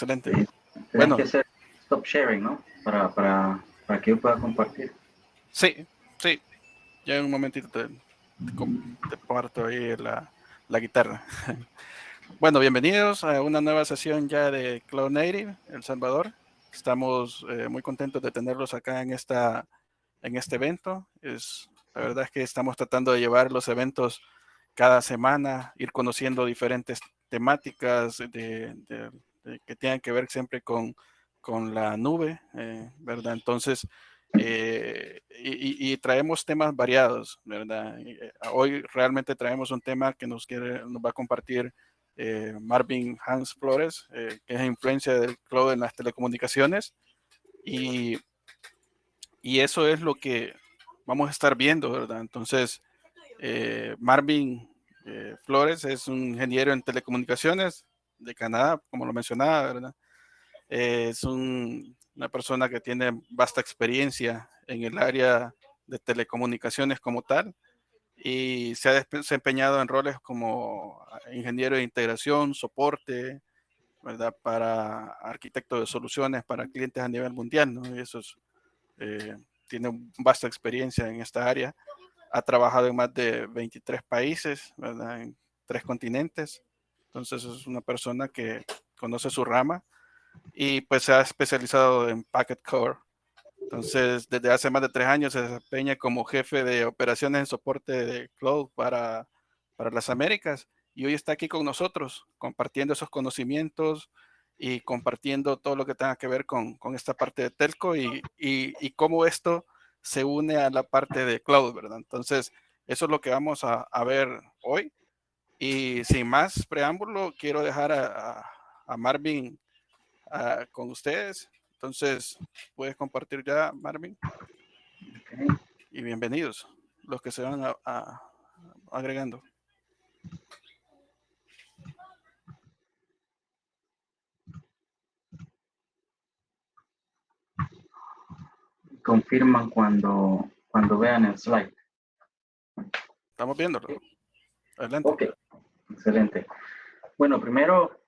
excelente. Tienes Bueno, que hacer stop sharing, ¿no? Para que yo pueda compartir. sí, sí. Ya en un momentito te parto ahí la guitarra. Bueno, bienvenidos a una nueva sesión ya de Cloud Native El Salvador. Estamos muy contentos de tenerlos acá en este evento. La verdad es que estamos tratando de llevar los eventos cada semana, ir conociendo diferentes temáticas que tengan que ver siempre con la nube, ¿verdad? Entonces, y traemos temas variados, ¿verdad? Hoy realmente traemos un tema que nos va a compartir Marvin Hans Flores, que es influencia del cloud en las telecomunicaciones. Y, y eso es lo que vamos a estar viendo, ¿verdad? Entonces, Marvin Flores es un ingeniero en telecomunicaciones de Canadá, como lo mencionaba, ¿verdad? Es una persona que tiene vasta experiencia en el área de telecomunicaciones como tal y se ha desempeñado en roles como ingeniero de integración, soporte, ¿verdad? Para arquitecto de soluciones para clientes a nivel mundial, ¿no? Y eso eh, tiene vasta experiencia en esta área. Ha trabajado en más de 23 países, ¿verdad? En 3 continentes. Entonces es una persona que conoce su rama y pues se ha especializado en Packet Core. Entonces, desde hace más de 3 años se desempeña como jefe de operaciones en soporte de cloud para las Américas y hoy está aquí con nosotros compartiendo esos conocimientos y compartiendo todo lo que tenga que ver con esta parte de telco y cómo esto se une a la parte de cloud, ¿verdad? Entonces, eso es lo que vamos a ver hoy. Y sin más preámbulo, quiero dejar a Marvin con ustedes. Entonces, puedes compartir ya, Marvin. Okay. Y bienvenidos los que se van agregando. Confirman cuando vean el slide. Estamos viéndolo. Adelante. Ok, excelente. Bueno, primero,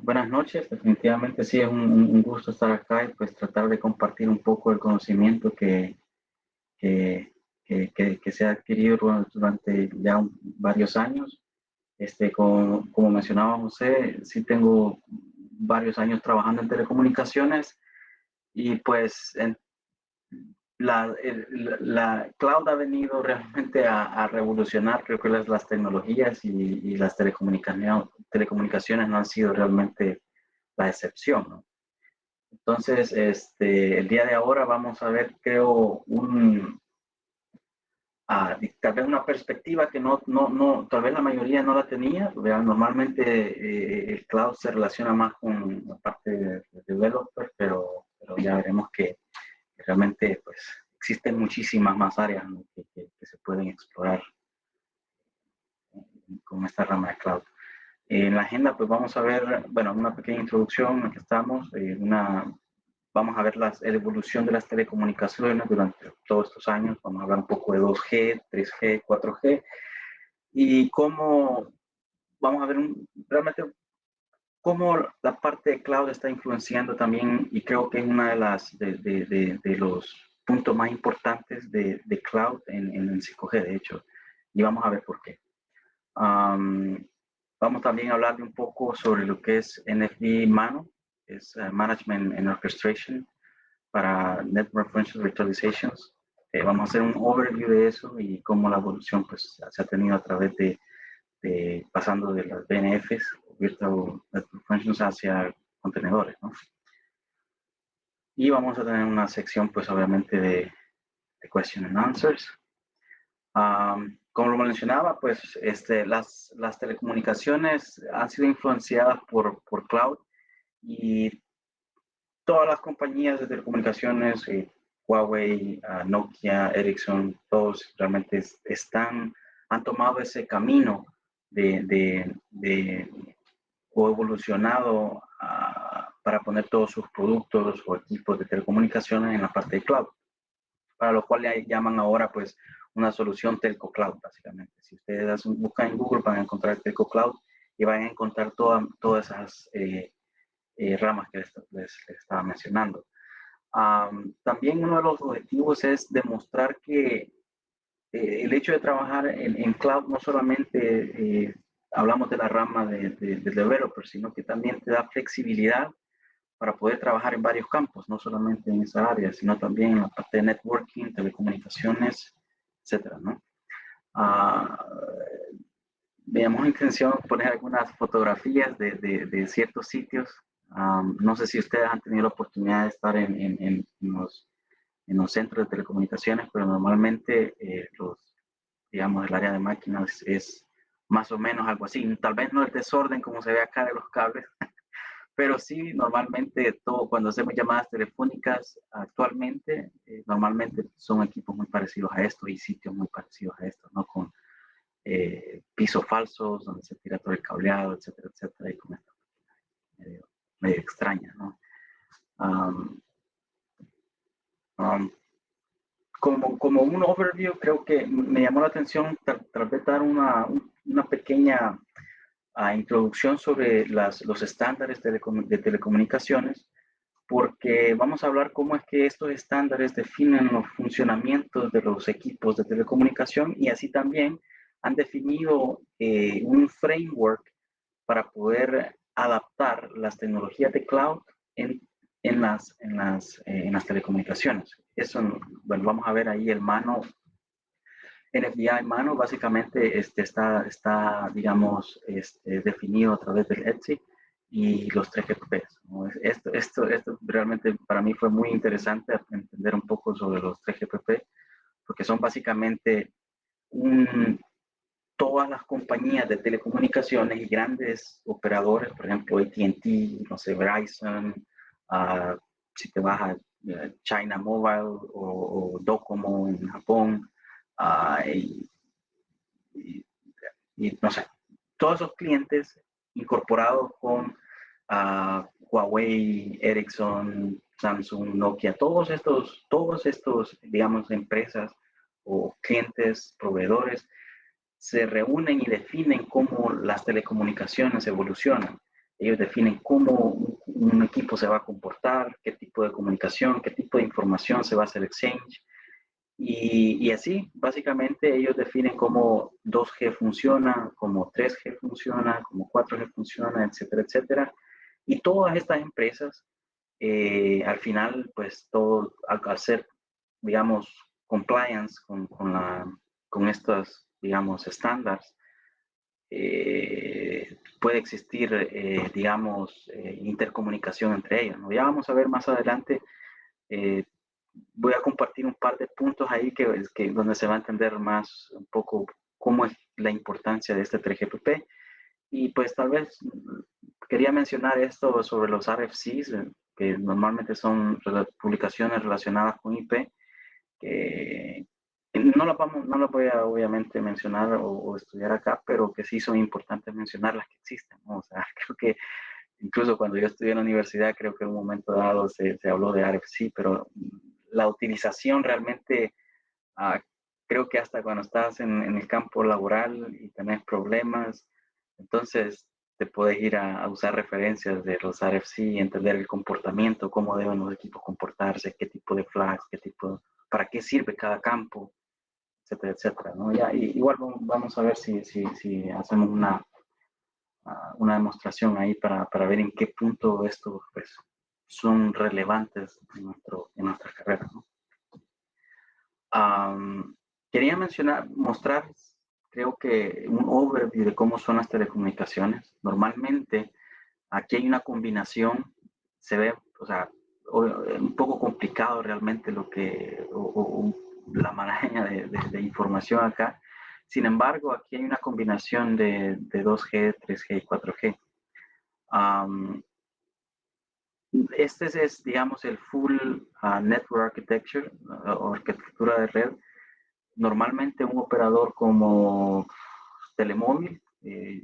buenas noches. Definitivamente sí es un gusto estar acá y pues tratar de compartir un poco el conocimiento que, que se ha adquirido durante ya varios años. Como mencionaba José, sí tengo varios años trabajando en telecomunicaciones y pues la cloud ha venido realmente a revolucionar, creo que las tecnologías y las telecomunicaciones no han sido realmente la excepción, ¿no? Entonces, el día de ahora vamos a ver, creo, tal vez una perspectiva que tal vez la mayoría no la tenía. Normalmente el cloud se relaciona más con la parte de developer, pero ya veremos que realmente pues existen muchísimas más áreas, ¿no? que se pueden explorar con esta rama de cloud. En la agenda pues vamos a ver, bueno, una pequeña introducción en la que estamos, vamos a ver la evolución de las telecomunicaciones durante todos estos años, vamos a hablar un poco de 2G, 3G, 4G y cómo vamos a ver realmente cómo la parte de cloud está influenciando también, y creo que es una de los puntos más importantes de cloud en el 5G, de hecho, y vamos a ver por qué. Vamos también a hablar de un poco sobre lo que es NFV MANO, es Management and Orchestration para Network Functional Virtualizations. Vamos a hacer un overview de eso y cómo la evolución pues, se ha tenido a través pasando de las BNFs, Virtual Network Functions, hacia contenedores, ¿no? Y vamos a tener una sección, pues obviamente, de question and answers. Como lo mencionaba, pues las telecomunicaciones han sido influenciadas por cloud y todas las compañías de telecomunicaciones, Huawei, Nokia, Ericsson, todos realmente han tomado ese camino o evolucionado para poner todos sus productos o equipos de telecomunicaciones en la parte de cloud, para lo cual le llaman ahora pues una solución telco cloud, básicamente. Si ustedes buscan en Google van a encontrar telco cloud y van a encontrar todas esas ramas que les estaba mencionando. También uno de los objetivos es demostrar que el hecho de trabajar en cloud no solamente hablamos de la rama de developer, sino que también te da flexibilidad para poder trabajar en varios campos, no solamente en esa área, sino también en la parte de networking, telecomunicaciones, etcétera, ¿no? Veamos intención poner algunas fotografías de ciertos sitios. No sé si ustedes han tenido la oportunidad de estar en los centros de telecomunicaciones, pero normalmente digamos, el área de máquinas es más o menos algo así. Tal vez no el desorden como se ve acá de los cables, pero sí, normalmente todo, cuando hacemos llamadas telefónicas actualmente, normalmente son equipos muy parecidos a esto y sitios muy parecidos a esto, ¿no? Con pisos falsos, donde se tira todo el cableado, etcétera, etcétera, y con esto medio extraña, ¿no? Como un overview, creo que me llamó la atención tal vez dar una pequeña introducción sobre los estándares de telecomunicaciones, porque vamos a hablar cómo es que estos estándares definen los funcionamientos de los equipos de telecomunicación y así también han definido un framework para poder adaptar las tecnologías de cloud en las telecomunicaciones. Eso, bueno, vamos a ver ahí el mano, NFVI mano, básicamente está digamos, definido a través del ETSI y los 3GPPs, ¿no? Esto realmente para mí fue muy interesante entender un poco sobre los 3GPP, porque son básicamente todas las compañías de telecomunicaciones y grandes operadores, por ejemplo, AT&T, no sé, Verizon, si te vas a China Mobile o Docomo en Japón, y no sé, todos esos clientes incorporados con Huawei, Ericsson, Samsung, Nokia, todos estos, digamos, empresas o clientes, proveedores, se reúnen y definen cómo las telecomunicaciones evolucionan. Ellos definen cómo un equipo se va a comportar, qué tipo de comunicación, qué tipo de información se va a hacer exchange. Y así, básicamente, ellos definen cómo 2G funciona, cómo 3G funciona, cómo 4G funciona, etcétera, etcétera. Y todas estas empresas, al final, pues todo, al hacer, digamos, compliance con estos, digamos, estándares, puede existir, digamos, intercomunicación entre ellos, ¿no? Ya vamos a ver más adelante. Voy a compartir un par de puntos ahí donde se va a entender más un poco cómo es la importancia de este 3GPP. Y pues tal vez quería mencionar esto sobre los RFCs, que normalmente son publicaciones relacionadas con IP, que no las voy a obviamente mencionar o estudiar acá, pero que sí son importantes mencionar las que existen, ¿no? O sea, creo que incluso cuando yo estudié en la universidad, creo que en un momento dado se habló de RFC, pero la utilización realmente, creo que hasta cuando estás en el campo laboral y tenés problemas, entonces te puedes ir a usar referencias de los RFC y entender el comportamiento, cómo deben los equipos comportarse, qué tipo de flags, para qué sirve cada campo, etcétera, etcétera, ¿no? Ya, igual vamos a ver si hacemos una demostración ahí para ver en qué punto estos pues, son relevantes en nuestra carrera, ¿no? Quería mostrar, creo que un overview de cómo son las telecomunicaciones. Normalmente aquí hay una combinación, se ve, o sea, un poco complicado realmente la maraña de información acá. Sin embargo, aquí hay una combinación de 2G, 3G y 4G. Este es, digamos, el full network architecture, o arquitectura de red. Normalmente un operador como Telemóvil,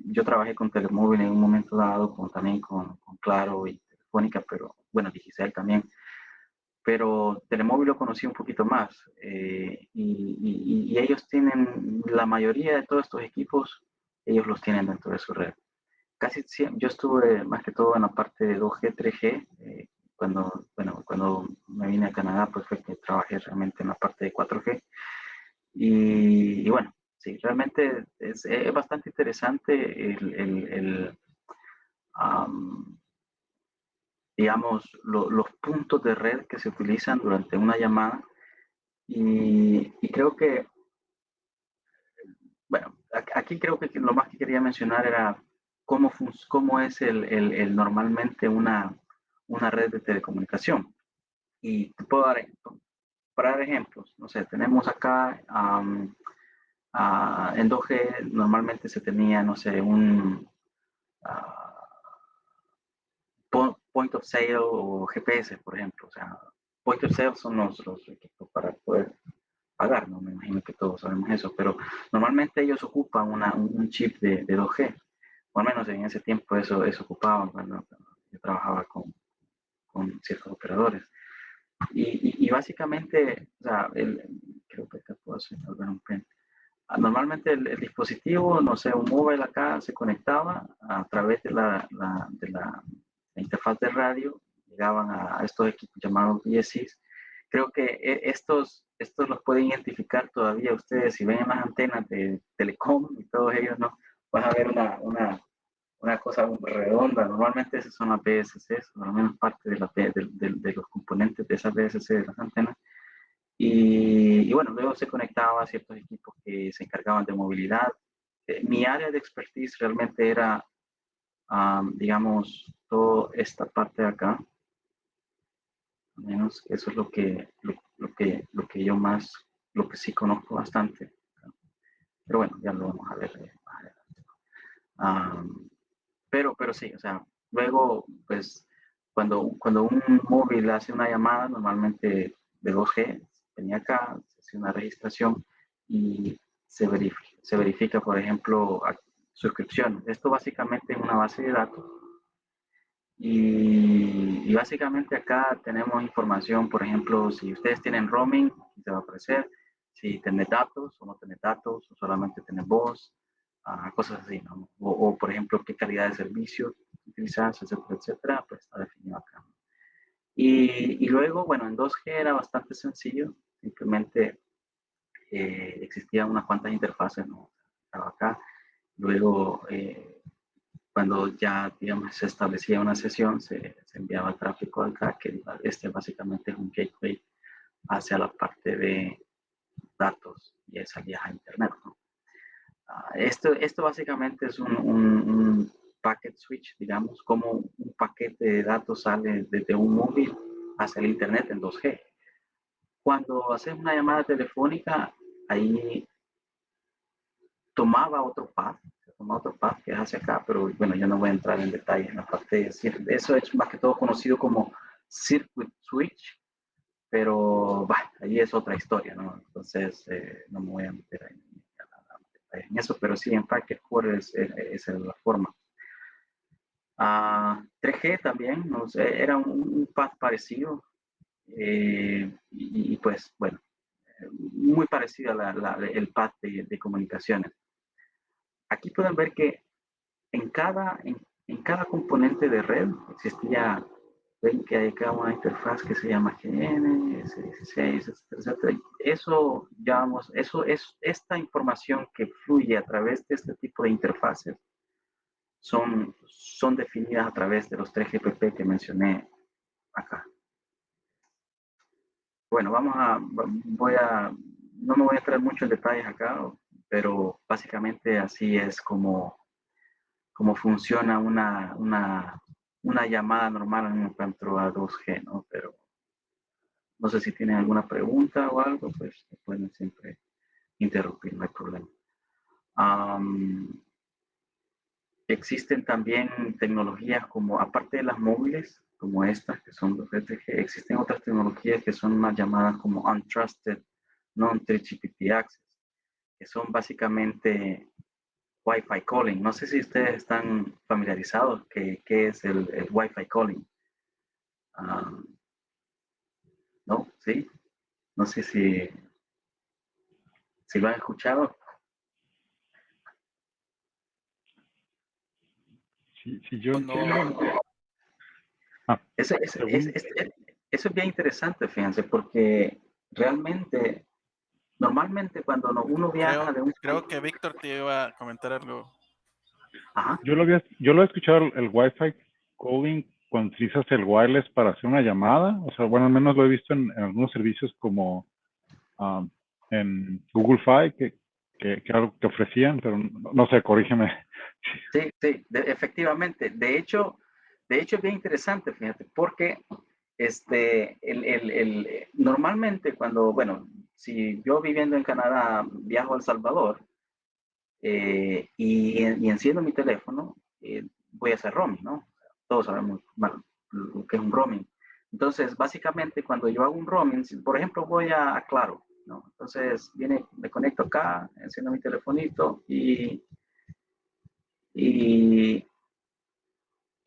yo trabajé con Telemóvil en un momento dado, también con Claro y Telefónica, pero bueno, Digicel también, pero Telemóvil lo conocí un poquito más, y ellos tienen, la mayoría de todos estos equipos, ellos los tienen dentro de su red. casi siempre, yo estuve más que todo en la parte de 2G, 3G. Cuando me vine a Canadá, pues fue que trabajé realmente en la parte de 4G. Y bueno, sí, realmente es bastante interesante um, digamos, los puntos de red que se utilizan durante una llamada. Y creo que, bueno, aquí creo que lo más que quería mencionar era cómo es normalmente una red de telecomunicación. Y te puedo para dar ejemplos. No sé, tenemos acá en 2G normalmente se tenía, no sé, un point of sale o GPS, por ejemplo. O sea, point of sale son los equipos para poder pagar, ¿no? Me imagino que todos sabemos eso, pero normalmente ellos ocupan un chip de 2G, o al menos en ese tiempo eso ocupaban cuando yo trabajaba con ciertos operadores. Y básicamente, o sea, creo que acá puedo hacer un print. Normalmente el dispositivo, no sé, un móvil acá se conectaba a través de la interfaz de radio, llegaban a estos equipos llamados BSCs. Creo que estos los pueden identificar todavía ustedes si ven en las antenas de Telecom y todos ellos, ¿no? Van a ver una cosa redonda. Normalmente esas son las BSCs, o al menos parte de los componentes de esas BSC de las antenas. Y bueno, luego se conectaba a ciertos equipos que se encargaban de movilidad. Mi área de expertise realmente era, digamos, toda esta parte de acá. Al menos eso es lo que yo más, lo que sí conozco bastante. Pero bueno, ya lo vamos a ver más adelante. Pero sí, o sea, luego, pues, cuando un móvil hace una llamada, normalmente de 2G, venía acá, se hace una registración y se verifica, por ejemplo, suscripción. Esto básicamente es una base de datos y básicamente acá tenemos información, por ejemplo, si ustedes tienen roaming, aquí se va a aparecer, si tienen datos o no tienen datos, o solamente tienen voz, cosas así, ¿no? O, por ejemplo, qué calidad de servicio utilizas, etcétera, etcétera, pues está definido acá. Y luego, bueno, en 2G era bastante sencillo, simplemente existían unas cuantas interfaces, ¿no? Estaba acá, luego cuando ya, digamos, se establecía una sesión, se enviaba el tráfico acá, que básicamente es un gateway hacia la parte de datos y salía a internet, ¿no? Esto básicamente es un packet switch, digamos, como un paquete de datos sale desde un móvil hacia el internet en 2G. Cuando haces una llamada telefónica, ahí tomaba otro path que es hacia acá, pero bueno, yo no voy a entrar en detalle en la parte de decir, eso es más que todo conocido como circuit switch, pero ahí es otra historia, ¿no? Entonces, no me voy a meter en eso, pero sí, en Packet Core es la forma. 3G también, no sé, era un path parecido, y pues, bueno, muy parecido el path de comunicaciones. Aquí pueden ver que en cada componente de red existía, ven que hay acá una interfaz que se llama GN, S16, etcétera. Eso, digamos, eso es esta información que fluye a través de este tipo de interfaces son definidas a través de los 3GPP que mencioné acá. Bueno, no me voy a entrar mucho en detalles acá, pero básicamente así es como funciona una llamada normal en cuanto a 2G, ¿no? Pero no sé si tienen alguna pregunta o algo, pues pueden siempre interrumpir, no hay problema. Existen también tecnologías como, aparte de las móviles, como estas que son 2G, existen otras tecnologías que son más llamadas como Untrusted Non-3GPP Access, que son básicamente Wi-Fi calling. No sé si ustedes están familiarizados qué es el Wi-Fi calling. ¿No? ¿Sí? No sé si lo han escuchado. Si yo No. entiendo. Eso es bien interesante, fíjense, porque realmente, normalmente cuando uno viaja de un Creo que Víctor te iba a comentar algo. Ajá. Yo lo he escuchado el Wi-Fi calling cuando utilizas el wireless para hacer una llamada. O sea, bueno, al menos lo he visto en algunos servicios como en Google Fi, que algo que ofrecían, pero no sé, corrígeme. Sí, efectivamente. De hecho es bien interesante, fíjate, porque normalmente cuando, bueno, si yo viviendo en Canadá viajo a El Salvador y enciendo mi teléfono, voy a hacer roaming, ¿no? Todos sabemos bueno, lo que es un roaming. Entonces, básicamente, cuando yo hago un roaming, por ejemplo, voy a Claro, ¿no? Entonces, me conecto acá, enciendo mi telefonito y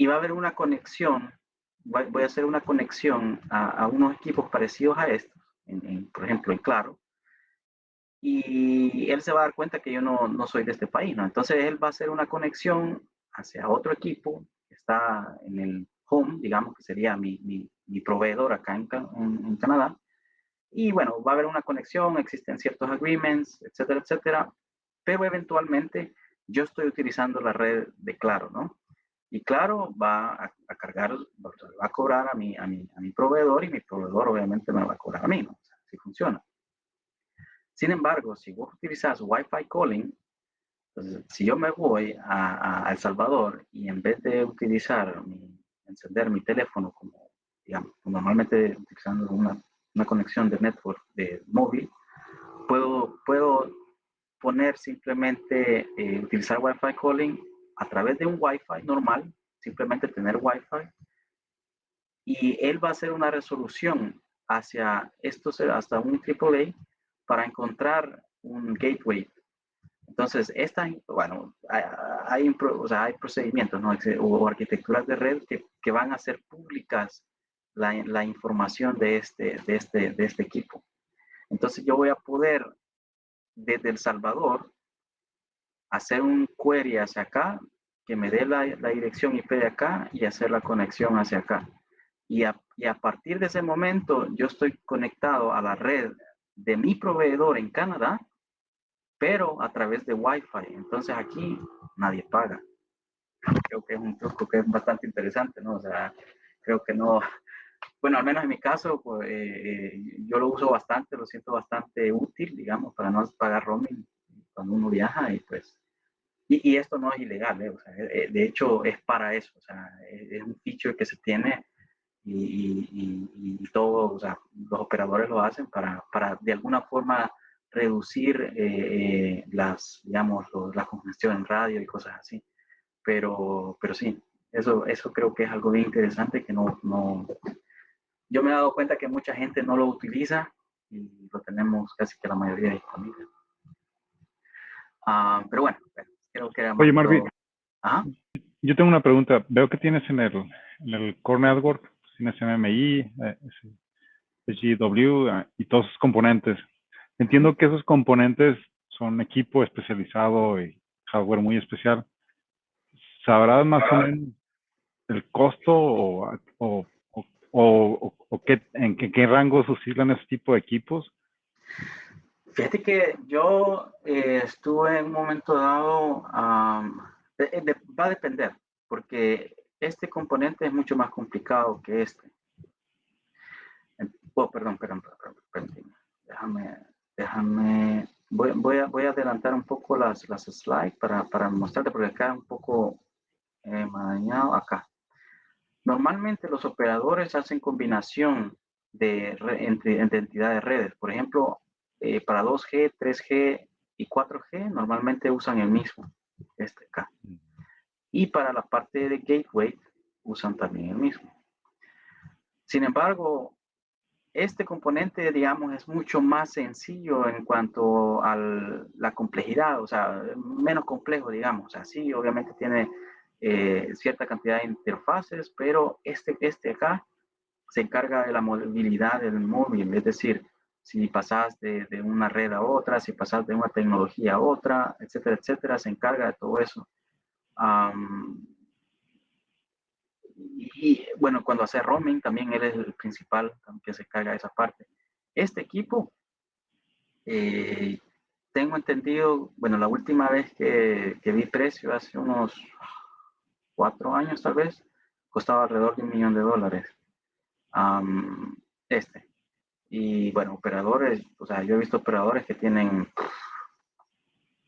va a haber una conexión, voy a hacer una conexión a unos equipos parecidos a estos, por ejemplo, en Claro, y él se va a dar cuenta que yo no soy de este país, ¿no? Entonces él va a hacer una conexión hacia otro equipo que está en el home, digamos, que sería mi proveedor acá en Canadá, y bueno, va a haber una conexión, existen ciertos agreements, etcétera, etcétera, pero eventualmente yo estoy utilizando la red de Claro, ¿no? Y Claro va a cargar, va a cobrar a mi proveedor y mi proveedor obviamente me va a cobrar a mí, ¿no? O sea, así funciona. Sin embargo, si vos utilizas Wi-Fi calling, entonces, si yo me voy a El Salvador y en vez de encender mi teléfono como, digamos, normalmente utilizando una conexión de network de móvil, puedo poner simplemente, utilizar Wi-Fi calling a través de un Wi-Fi normal, simplemente tener Wi-Fi, y él va a hacer una resolución hacia hasta un AAA para encontrar un gateway. Entonces, bueno, o sea, hay procedimientos, ¿no? O arquitecturas de red que van a hacer públicas la información de este equipo. Entonces, yo voy a poder, desde El Salvador, hacer un query hacia acá, que me dé la dirección IP de acá y hacer la conexión hacia acá. Y a partir de ese momento, yo estoy conectado a la red de mi proveedor en Canadá, pero a través de Wi-Fi. Entonces aquí nadie paga. Creo que es un truco que es bastante interesante, ¿no? O sea, creo que no, bueno, al menos en mi caso, pues, yo lo uso bastante, lo siento bastante útil, digamos, para no pagar roaming cuando uno viaja y pues, y esto no es ilegal, ¿eh? O sea, de hecho es para eso, o sea, es un feature que se tiene y todo, o sea, los operadores lo hacen para de alguna forma reducir digamos, la congestión en radio y cosas así. Pero sí, eso creo que es algo bien interesante que yo me he dado cuenta que mucha gente no lo utiliza y lo tenemos casi que la mayoría disponible. Pero bueno, creo que era más. Oye, Marvin, ¿Ah? yo tengo una pregunta. Veo que tienes en el Core Network, tienes MMI, SGW y todos sus componentes. Entiendo que esos componentes son equipo especializado y hardware muy especial. ¿Sabrás más o menos el costo o en qué rangos oscilan ese tipo de equipos? Fíjate que yo estuve en un momento dado, va a depender, porque este componente es mucho más complicado que este. Oh, perdón. Déjame, voy a adelantar un poco las slides para mostrarte, porque acá un poco marañado acá. Normalmente los operadores hacen combinación entre entidades de redes. Por ejemplo, para 2G, 3G y 4G normalmente usan el mismo, este acá. Y para la parte de gateway usan también el mismo. Sin embargo, este componente, digamos, es mucho más sencillo en cuanto a la complejidad, o sea, menos complejo, digamos. O sea, sí, obviamente tiene cierta cantidad de interfaces, pero este acá se encarga de la movilidad del móvil, es decir, si pasas de una red a otra, si pasas de una tecnología a otra, etcétera, etcétera, se encarga de todo eso. bueno, cuando hace roaming, también él es el principal que se carga esa parte. Este equipo, tengo entendido, bueno, la última vez que vi precio, hace unos 4 años tal vez, costaba alrededor de $1 millón. Este. Y bueno, operadores, o sea, yo he visto operadores que tienen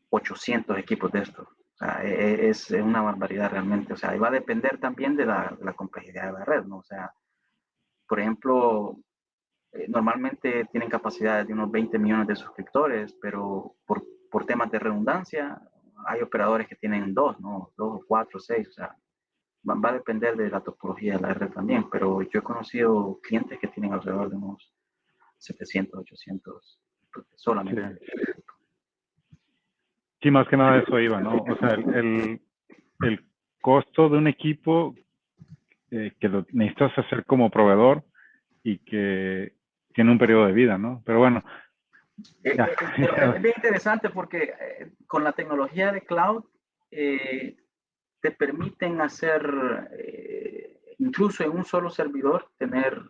800 equipos de estos. O sea, es una barbaridad realmente. O sea, y va a depender también de la complejidad de la red, ¿no? O sea, por ejemplo, normalmente tienen capacidades de unos 20 millones de suscriptores, pero por temas de redundancia, hay operadores que tienen 2, ¿no? 2, 4, 6, o sea, va a depender de la topología de la red también, pero yo he conocido clientes que tienen alrededor de unos 700, 800 solamente. Sí. Sí, más que nada eso iba, ¿no? O sea, el costo de un equipo que lo necesitas hacer como proveedor y que tiene un periodo de vida, ¿no? Pero bueno. Es bien interesante porque con la tecnología de cloud te permiten hacer, incluso en un solo servidor, tener,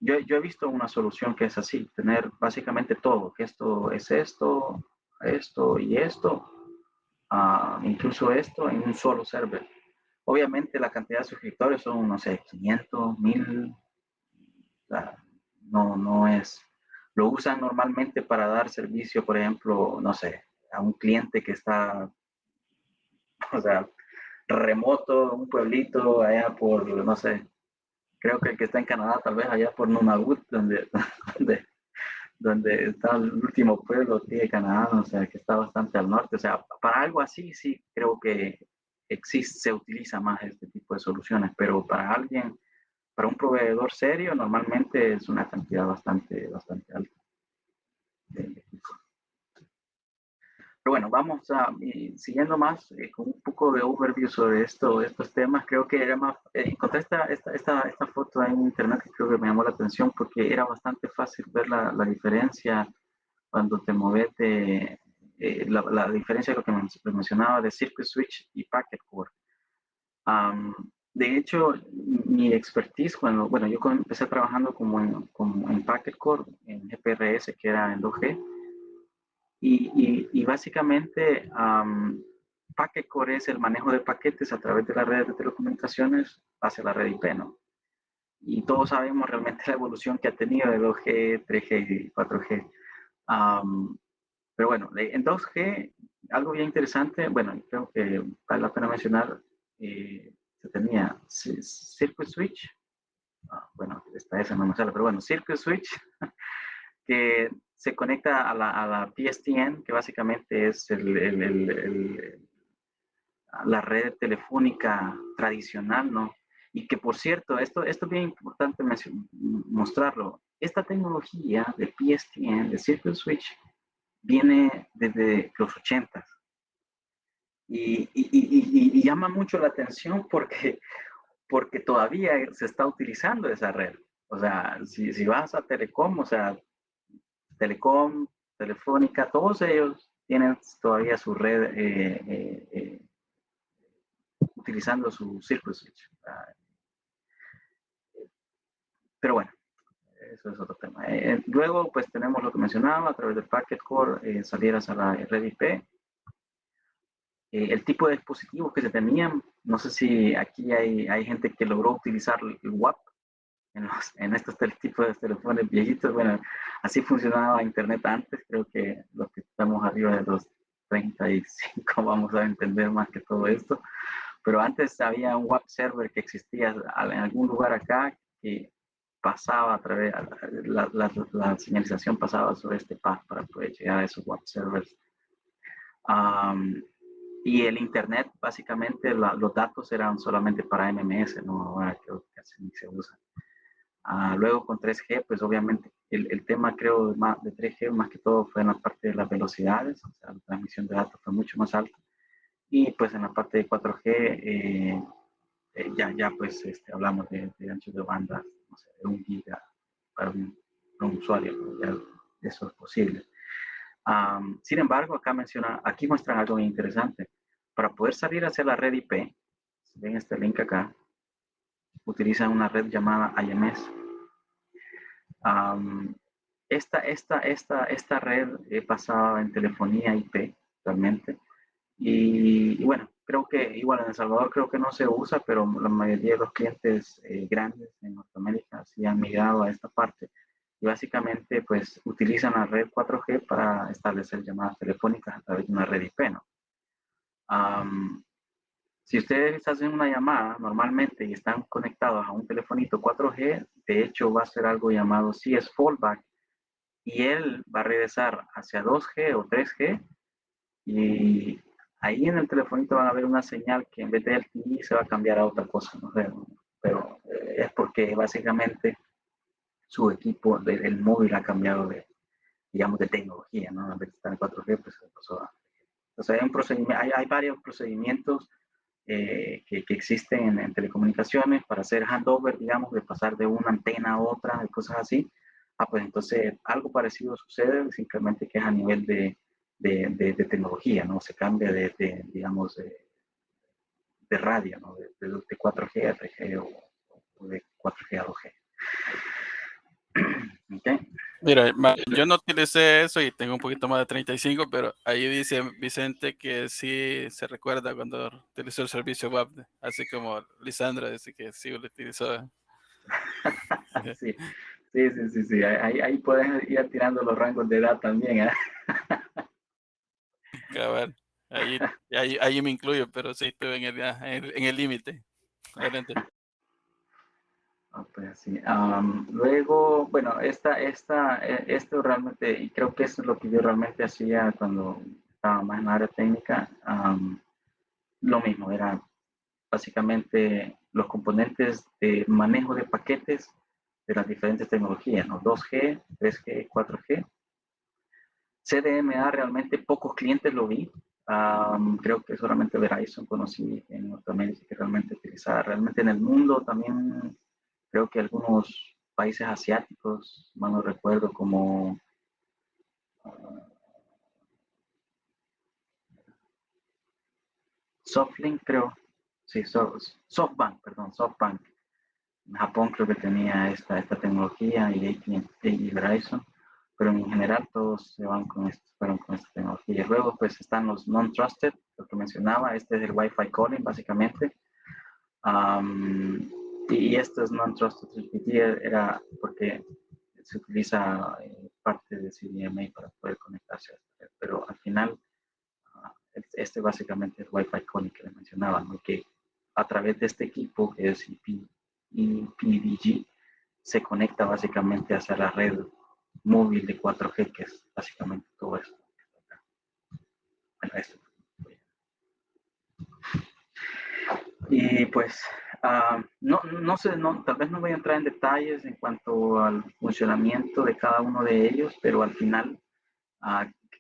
yo he visto una solución que es así, tener básicamente todo, que esto es esto, esto y esto, incluso esto en un solo server. Obviamente la cantidad de suscriptores son, no sé, 500, 1000, no es, lo usan normalmente para dar servicio, por ejemplo, no sé, a un cliente que está, o sea, remoto, un pueblito allá por, no sé, creo que el que está en Canadá, tal vez allá por Nunavut, donde, donde está el último pueblo aquí de Canadá, o sea, que está bastante al norte. O sea, para algo así sí creo que existe, se utiliza más este tipo de soluciones, pero para alguien, para un proveedor serio, normalmente es una cantidad bastante alta. Pero bueno, vamos a, siguiendo más con un poco de overview sobre estos temas. Creo que era más, encontré esta foto en internet que creo que me llamó la atención porque era bastante fácil ver la diferencia cuando te mueves de, la diferencia de lo que mencionaba de Circuit Switch y Packet Core. De hecho, mi expertise, bueno, yo empecé trabajando como en Packet Core, en GPRS, que era en 2G, y básicamente Packet Core es el manejo de paquetes a través de las redes de telecomunicaciones hacia la red IP, ¿no? Y todos sabemos realmente la evolución que ha tenido de 2G, 3G y 4G. Pero bueno, en 2G, algo bien interesante, bueno, creo que vale la pena mencionar, se tenía Circuit Switch, bueno, esa no me sale, pero bueno, Circuit Switch, que se conecta a la PSTN, que básicamente es la red telefónica tradicional, ¿no? Y que, por cierto, esto es bien importante mostrarlo. Esta tecnología de PSTN, de Circuit Switch, viene desde los 80s. Y llama mucho la atención porque todavía se está utilizando esa red. O sea, si vas a Telecom, o sea, Telecom, Telefónica, todos ellos tienen todavía su red utilizando su Circuit Switch. Pero bueno, eso es otro tema. Luego, pues tenemos lo que mencionaba, a través del Packet Core, salieras a la red IP. El tipo de dispositivos que se tenían, no sé si aquí hay gente que logró utilizar el WAP en estos tipos de teléfonos viejitos. Bueno, así funcionaba Internet antes. Creo que los que estamos arriba de los 35 vamos a entender más que todo esto. Pero antes había un WAP server que existía en algún lugar acá que pasaba a través, la señalización pasaba sobre este path para poder llegar a esos WAP servers. Y el Internet, básicamente, los datos eran solamente para MMS, ¿no? Ahora creo que casi ni se usa. Luego con 3G, pues obviamente el tema creo de 3G más que todo fue en la parte de las velocidades, o sea, la transmisión de datos fue mucho más alta. Y pues en la parte de 4G ya pues hablamos de anchos de banda, no sé, de 1 giga para un usuario, ¿no? Ya eso es posible. Sin embargo, aquí muestran algo interesante. Para poder salir hacia la red IP, si ven este link acá, utilizan una red llamada IMS. Esta red es basada en telefonía IP realmente. Y bueno, creo que igual en El Salvador creo que no se usa, pero la mayoría de los clientes grandes en Norteamérica sí han migrado a esta parte. Y básicamente pues utilizan la red 4G para establecer llamadas telefónicas a través de una red IP, ¿no? Si ustedes hacen una llamada normalmente y están conectados a un telefonito 4G, de hecho va a ser algo llamado CS Fallback y él va a regresar hacia 2G o 3G y ahí en el telefonito van a ver una señal que en vez de LTE se va a cambiar a otra cosa, no sé, pero es porque básicamente su equipo del móvil ha cambiado de, digamos, de tecnología, ¿no? En vez de estar en 4G, pues se pasó a... Entonces hay varios procedimientos que existen en telecomunicaciones para hacer handover, digamos, de pasar de una antena a otra y cosas así. Pues entonces algo parecido sucede, simplemente que es a nivel de tecnología, ¿no? Se cambia digamos, de radio, ¿no? De 4G a 3G o de 4G a 2G. Okay. Mira, yo no utilicé eso y tengo un poquito más de 35, pero ahí dice Vicente que sí se recuerda cuando utilizó el servicio web, así como Lisandra dice que sí lo utilizó. Sí. Ahí puedes ir tirando los rangos de edad también, ¿eh? Cabal. Ahí me incluyo, pero sí estuve en el límite. Adelante. Pues sí. Luego, bueno, esto realmente, y creo que eso es lo que yo realmente hacía cuando estaba más en la área técnica, lo mismo, era básicamente los componentes de manejo de paquetes de las diferentes tecnologías, ¿no? 2G, 3G, 4G. CDMA realmente pocos clientes lo vi. Creo que solamente Verizon conocí en Norteamérica que realmente utilizaba. Realmente en el mundo también creo que algunos países asiáticos, mal no recuerdo, como Softlink, creo. Sí, SoftBank, perdón, SoftBank. En Japón creo que tenía esta tecnología y AT&T y Verizon, pero en general todos fueron con esta tecnología. Luego pues están los non-trusted, lo que mencionaba, este es el Wi-Fi calling básicamente. Y estos non-trusted era porque se utiliza parte de CDMA para poder conectarse a esta red, pero al final este básicamente es Wi-Fi calling que les mencionaba, ¿no? Que a través de este equipo que es IPVG se conecta básicamente hacia la red móvil de 4G, que es básicamente todo esto. Bueno, esto. Y pues, no sé, tal vez no voy a entrar en detalles en cuanto al funcionamiento de cada uno de ellos, pero al final,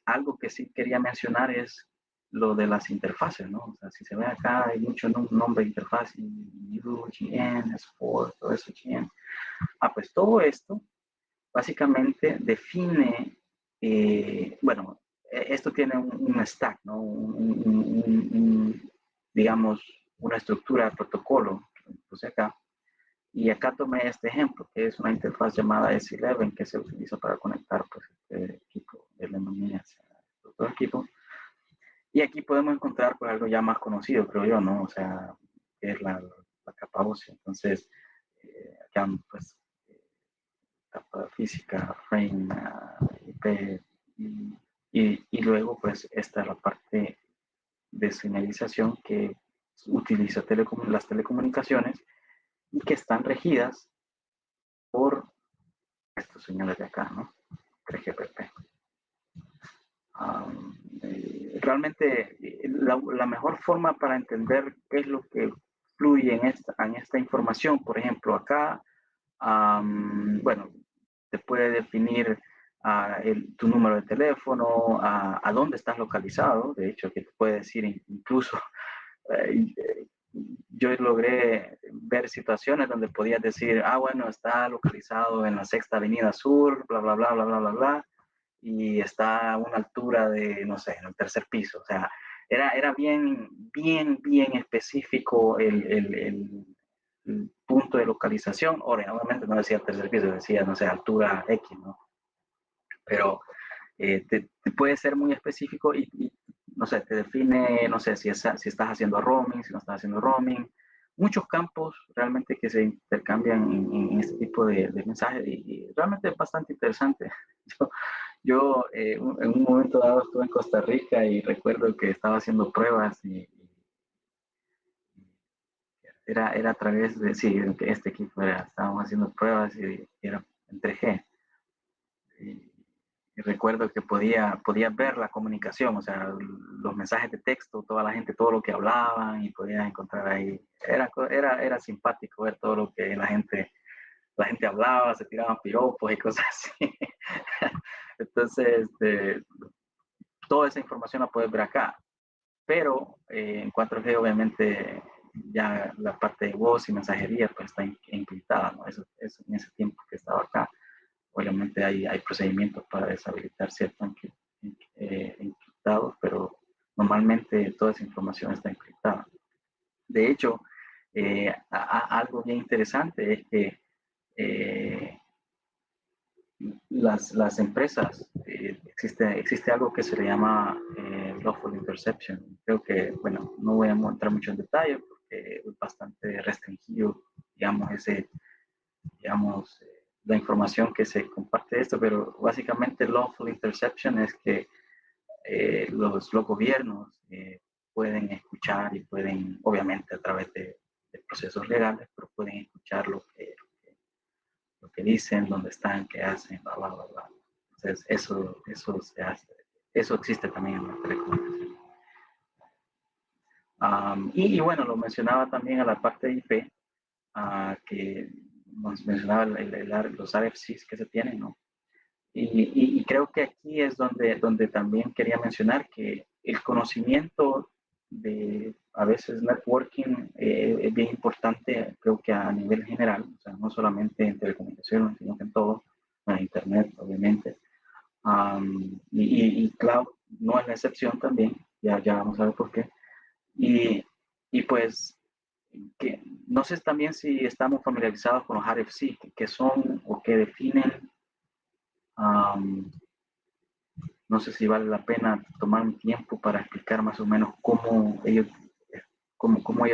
algo que sí quería mencionar es lo de las interfaces, ¿no? O sea, si se ve acá, hay mucho nombre de interfaz, UGN, Sport, todo eso, GN. Pues todo esto básicamente define, bueno, esto tiene un stack, ¿no? Digamos, una estructura de protocolo que puse acá. Y acá tomé este ejemplo, que es una interfaz llamada S11, que se utiliza para conectar pues, este equipo de la hacia todo el equipo. Y aquí podemos encontrar pues, algo ya más conocido, creo yo, ¿no? O sea, que es la capa ósea. Entonces, acá pues capa física, frame, IP, y luego pues esta es la parte de señalización que utiliza las telecomunicaciones y que están regidas por estos señales de acá, ¿no? 3GPP. Realmente la mejor forma para entender qué es lo que fluye en esta información, por ejemplo, acá, bueno, te puede definir tu número de teléfono, a dónde estás localizado, de hecho, que te puede decir incluso, yo logré ver situaciones donde podías decir, bueno, está localizado en la 6ª Avenida Sur, bla, bla, bla, bla, bla, bla, bla, y está a una altura de, no sé, en el 3er piso. O sea, era bien específico el punto de localización. Obviamente no decía tercer piso, decía, no sé, altura X, ¿no? Pero te puede ser muy específico y, no sé, te define, no sé, si estás haciendo roaming, si no estás haciendo roaming. Muchos campos realmente que se intercambian en este tipo de mensajes y realmente es bastante interesante. Yo en un momento dado estuve en Costa Rica y recuerdo que estaba haciendo pruebas y era a través de, sí, este equipo estábamos haciendo pruebas y era en 3G. Y recuerdo que podía ver la comunicación, o sea, los mensajes de texto, toda la gente, todo lo que hablaban y podías encontrar ahí. Era simpático ver todo lo que la gente hablaba, se tiraban piropos y cosas así. Entonces, toda esa información la puedes ver acá. Pero en 4G obviamente ya la parte de voz y mensajería pues está encriptada, ¿no? Eso en ese tiempo que estaba acá. Obviamente hay procedimientos para deshabilitar ciertos encriptados, pero normalmente toda esa información está encriptada. De hecho, algo bien interesante es que las empresas, existe algo que se le llama lawful interception. Creo que, bueno, no voy a entrar mucho en detalle porque es bastante restringido, digamos, la información que se comparte de esto, pero básicamente lawful interception es que los gobiernos pueden escuchar y pueden, obviamente a través de procesos legales, pero pueden escuchar lo que dicen, dónde están, qué hacen, bla, bla, bla, bla. Entonces, eso se hace. Eso existe también en la telecomunicación. Y bueno, lo mencionaba también a la parte de IP, que mencionaba los RFCs que se tienen, ¿no? Y creo que aquí es donde también quería mencionar que el conocimiento de a veces networking es bien importante, creo que a nivel general, o sea, no solamente en telecomunicaciones, sino que en todo, en Internet, obviamente. Y cloud no es la excepción también, ya vamos a ver por qué. Y pues, que, no sé también si estamos familiarizados con los RFC, que son o que definen. No sé si vale la pena tomar un tiempo para explicar más o menos cómo ellos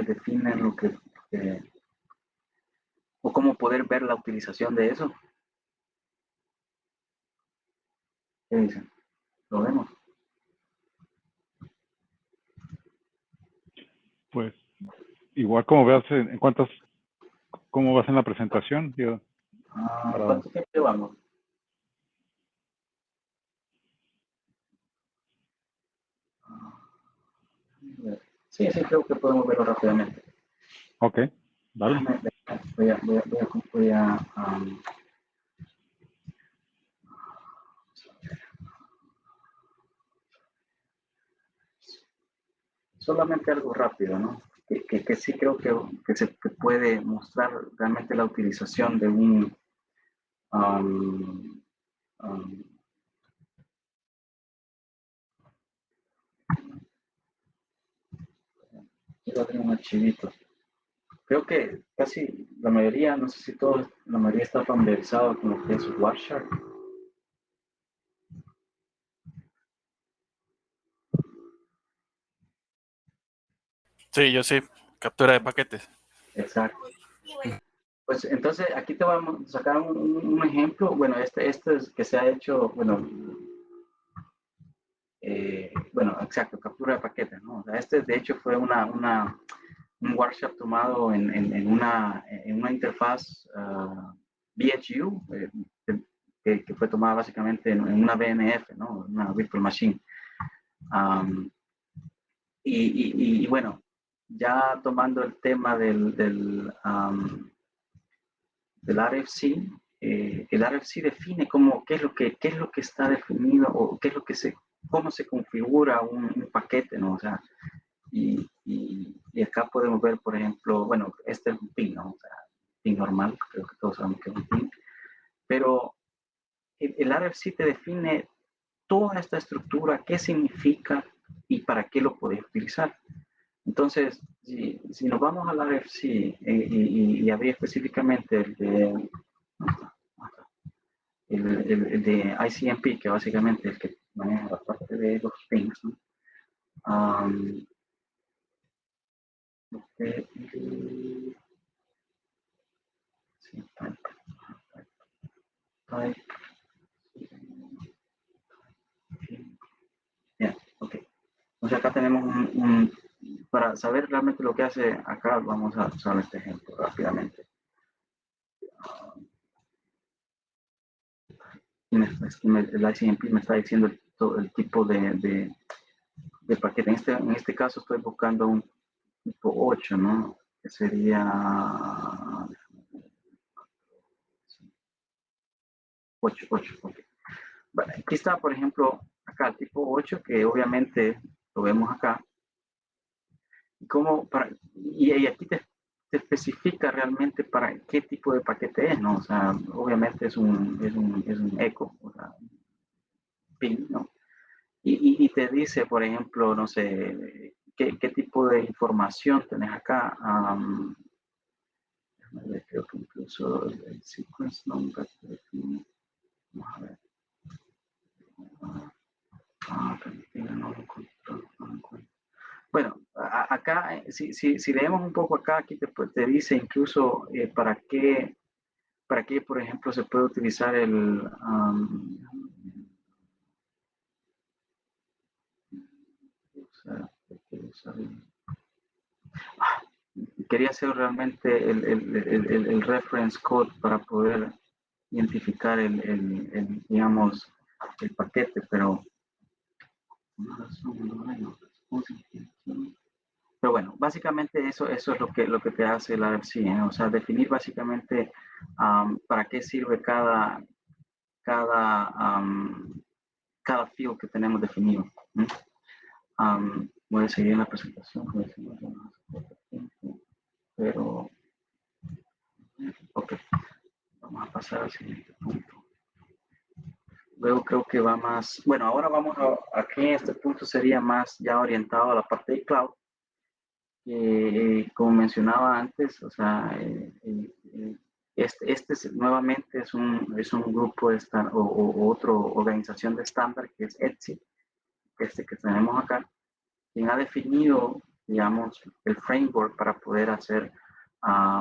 definen o cómo poder ver la utilización de eso. ¿Qué dicen? ¿Lo vemos? Pues igual como veas en cuántas, cómo vas en la presentación. ¿Cuánto tiempo llevamos? Sí, creo que podemos verlo rápidamente. Ok, dale. Voy a solamente algo rápido, ¿no? Que sí creo que se puede mostrar realmente la utilización de un quiero tener un archivito. Creo que casi la mayoría, no sé si todos, la mayoría está familiarizado con lo que es Wireshark. Sí, yo sí, captura de paquetes. Exacto. Pues entonces aquí te vamos a sacar un ejemplo. Bueno, este es que se ha hecho, bueno, exacto, captura de paquetes, ¿no? O sea, este de hecho fue un workshop tomado en una interfaz VHU, que fue tomada básicamente en una VNF, ¿no? Una Virtual Machine. Y bueno, ya tomando el tema del RFC, el RFC define qué es lo que está definido o qué es lo que cómo se configura un paquete, ¿no? O sea, y acá podemos ver, por ejemplo, bueno, este es un ping, ¿no? O sea, ping normal, creo que todos sabemos que es un ping, pero el RFC te define toda esta estructura, qué significa y para qué lo puedes utilizar. Entonces, si nos vamos al RFC y abrir específicamente el de ICMP, que básicamente es el que maneja la parte de los pings, ¿no? Yeah, ok. Entonces acá tenemos para saber realmente lo que hace acá, vamos a usar este ejemplo rápidamente. El ICMP me está diciendo todo el tipo de paquete. En este caso estoy buscando un tipo 8, ¿no? Que sería 8, ok. Bueno, aquí está, por ejemplo, acá el tipo 8, que obviamente lo vemos acá. Y aquí te especifica realmente para qué tipo de paquete es, ¿no? O sea, obviamente es un eco, o sea, ping, ¿no? Y te dice, por ejemplo, no sé, qué tipo de información tenés acá. Creo que incluso el sequence number. Vamos a ver. No lo encuentro. Bueno, acá, si leemos un poco acá, aquí te dice incluso para qué, por ejemplo, se puede utilizar quería hacer realmente el reference code para poder identificar digamos, el paquete, pero bueno, básicamente eso es lo que te hace el RFC, ¿eh? O sea, definir básicamente para qué sirve cada field que tenemos definido. Voy a seguir en la presentación, pero ok, vamos a pasar al siguiente punto. Luego creo que va más, bueno, ahora vamos aquí en este punto sería más ya orientado a la parte de cloud. Como mencionaba antes, o sea, nuevamente es un grupo o otra organización de estándar que es ETSI, que tenemos acá, quien ha definido, digamos, el framework para poder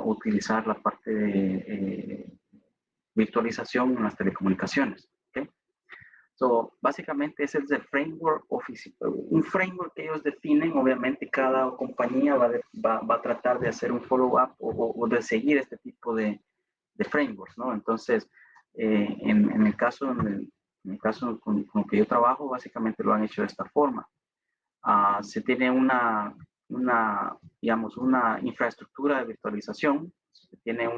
utilizar la parte de virtualización en las telecomunicaciones. ¿Okay? So, básicamente ese es el framework oficial, un framework que ellos definen. Obviamente cada compañía va a tratar de hacer un follow-up o de seguir este tipo de frameworks, ¿no? Entonces, en el caso con el que yo trabajo, básicamente lo han hecho de esta forma. Se tiene digamos, una infraestructura de virtualización, se tiene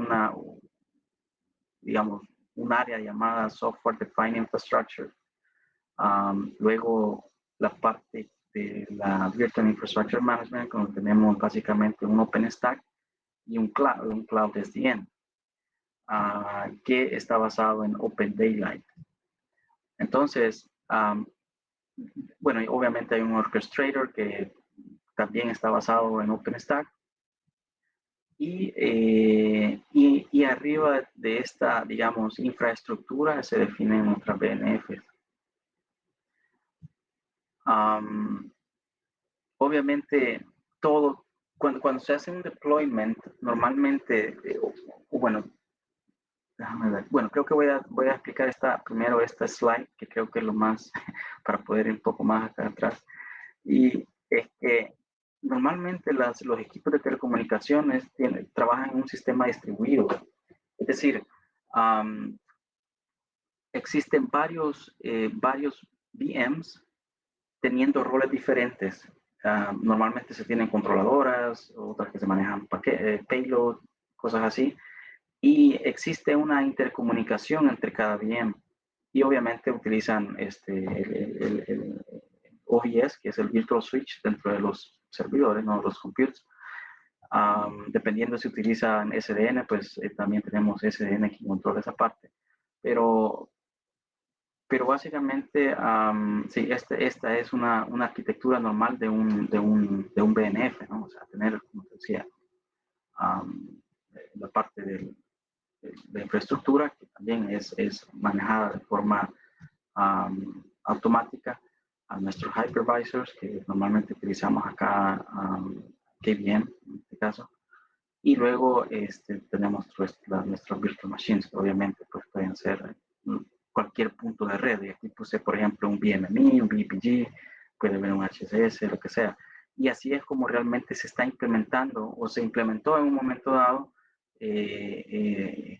digamos, un área llamada Software Defined Infrastructure. Luego, la parte de la Virtual Infrastructure Management, donde tenemos básicamente un OpenStack y un Cloud SDN, que está basado en Open Daylight. Entonces, bueno, y obviamente hay un orchestrator que también está basado en OpenStack. Y arriba de esta, digamos, infraestructura se definen nuestras BNFs. Obviamente, cuando se hace un deployment, normalmente, bueno, déjame ver. Bueno, creo que voy a explicar primero esta slide, que creo que es lo más, para poder ir un poco más acá atrás. Y es que normalmente los equipos de telecomunicaciones trabajan en un sistema distribuido. Es decir, existen varios VMs teniendo roles diferentes. Normalmente se tienen controladoras, otras que se manejan payload, cosas así. Y existe una intercomunicación entre cada VM. Y obviamente utilizan el OVS, que es el Virtual Switch dentro de los servidores, ¿no? Los computers. Dependiendo si utilizan SDN, pues también tenemos SDN que controla esa parte. Pero Pero básicamente, sí, esta es una arquitectura normal de un BNF, ¿no? O sea, tener, como te decía, la parte de la infraestructura, que también es manejada de forma automática a nuestros hypervisors, que normalmente utilizamos acá, KVM en este caso. Y luego tenemos nuestras virtual machines, que obviamente pues, pueden ser cualquier punto de red. Y aquí puse, por ejemplo, un VMMI, un VPG, puede haber un HCS, lo que sea. Y así es como realmente se está implementando o se implementó en un momento dado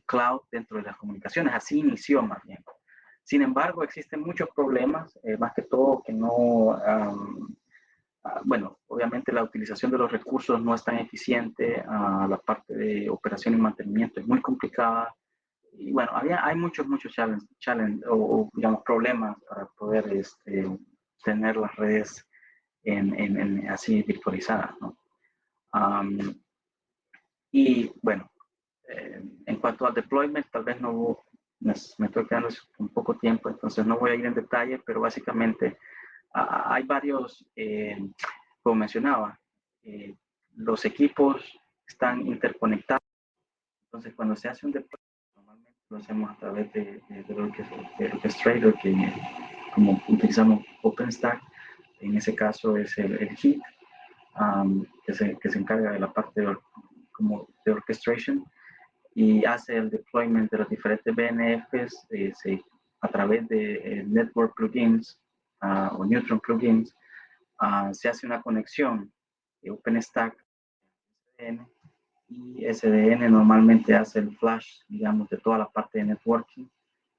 cloud dentro de las comunicaciones. Así inició más bien. Sin embargo, existen muchos problemas, más que todo que no... bueno, obviamente la utilización de los recursos no es tan eficiente, la parte de operación y mantenimiento es muy complicada. Y bueno, hay muchos challenge o, digamos, problemas para poder tener las redes así virtualizadas, ¿no? Y bueno, en cuanto al deployment, tal vez no me estoy quedando un poco tiempo, entonces no voy a ir en detalle, pero básicamente hay varios, como mencionaba, los equipos están interconectados, entonces cuando se hace un deployment, normalmente lo hacemos a través de Orchestrator, que como utilizamos OpenStack, en ese caso es el HEAT, que se encarga de la parte de orchestration y hace el deployment de los diferentes BNFs a través de network plugins o Neutron plugins. Se hace una conexión de OpenStack SDN, y SDN normalmente hace el flash, digamos, de toda la parte de networking,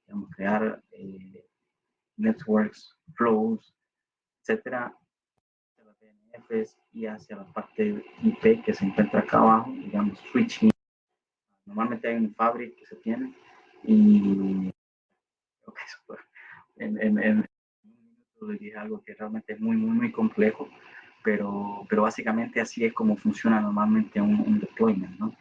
digamos, crear networks, flows, etcétera, las BNFs y hacia la parte IP que se encuentra acá abajo, digamos, switching. Normalmente hay un fabric que se tiene y okay, en un minuto le dije algo que realmente es muy complejo, pero básicamente así es como funciona normalmente un deployment, ¿no?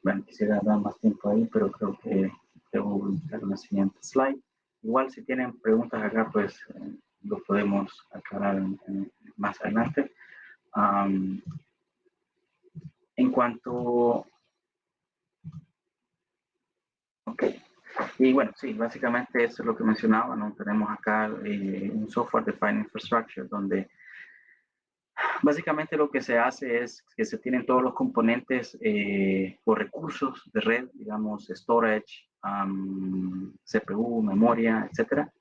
Bueno, quisiera dar más tiempo ahí, pero creo que debo buscar una siguiente slide. Igual si tienen preguntas acá, pues lo podemos aclarar más adelante. En cuanto... Ok. Y bueno, sí, básicamente eso es lo que mencionaba, ¿no? Tenemos acá un software defined infrastructure donde básicamente lo que se hace es que se tienen todos los componentes o recursos de red, digamos, storage, CPU, memoria, etcétera.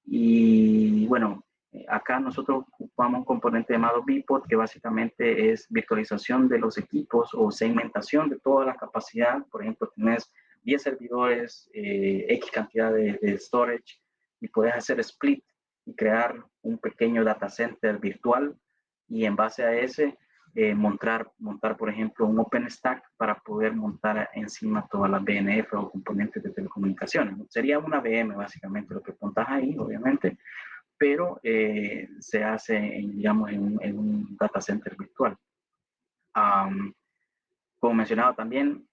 Y bueno, acá nosotros ocupamos un componente llamado vPod, que básicamente es virtualización de los equipos o segmentación de toda la capacidad. Por ejemplo, tienes 10 servidores, X cantidad de storage, y puedes hacer split y crear un pequeño data center virtual, y en base a ese montar, por ejemplo, un OpenStack para poder montar encima todas las BNF o componentes de telecomunicaciones. Sería una VM básicamente lo que montas ahí, obviamente, pero se hace, digamos, en un data center virtual. Como mencionaba también,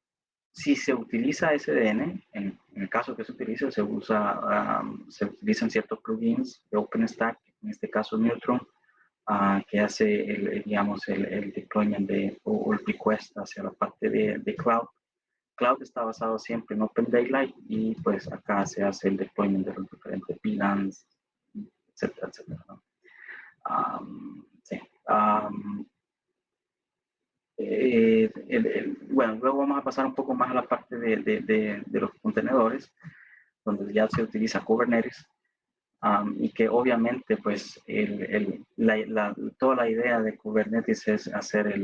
si se utiliza SDN, en el caso que se utilice, se utilizan ciertos plugins de OpenStack, en este caso Neutron, que hace digamos, el deployment o el request hacia la parte de cloud. Cloud está basado siempre en Open Daylight y pues acá se hace el deployment de los diferentes VLANs, etcétera, etcétera, ¿no? Sí. Bueno, luego vamos a pasar un poco más a la parte de los contenedores, donde ya se utiliza Kubernetes. Y que obviamente pues toda la idea de Kubernetes es hacer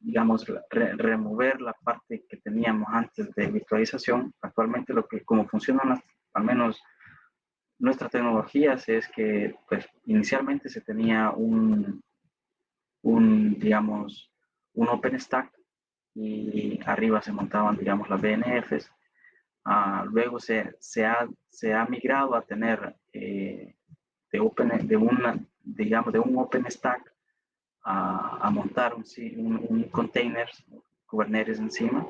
digamos, remover la parte que teníamos antes de virtualización. Actualmente como funcionan al menos nuestras tecnologías es que pues inicialmente se tenía digamos, un OpenStack y arriba se montaban, digamos, las BNFs. Luego se ha migrado a tener digamos, de un OpenStack a montar un container Kubernetes encima,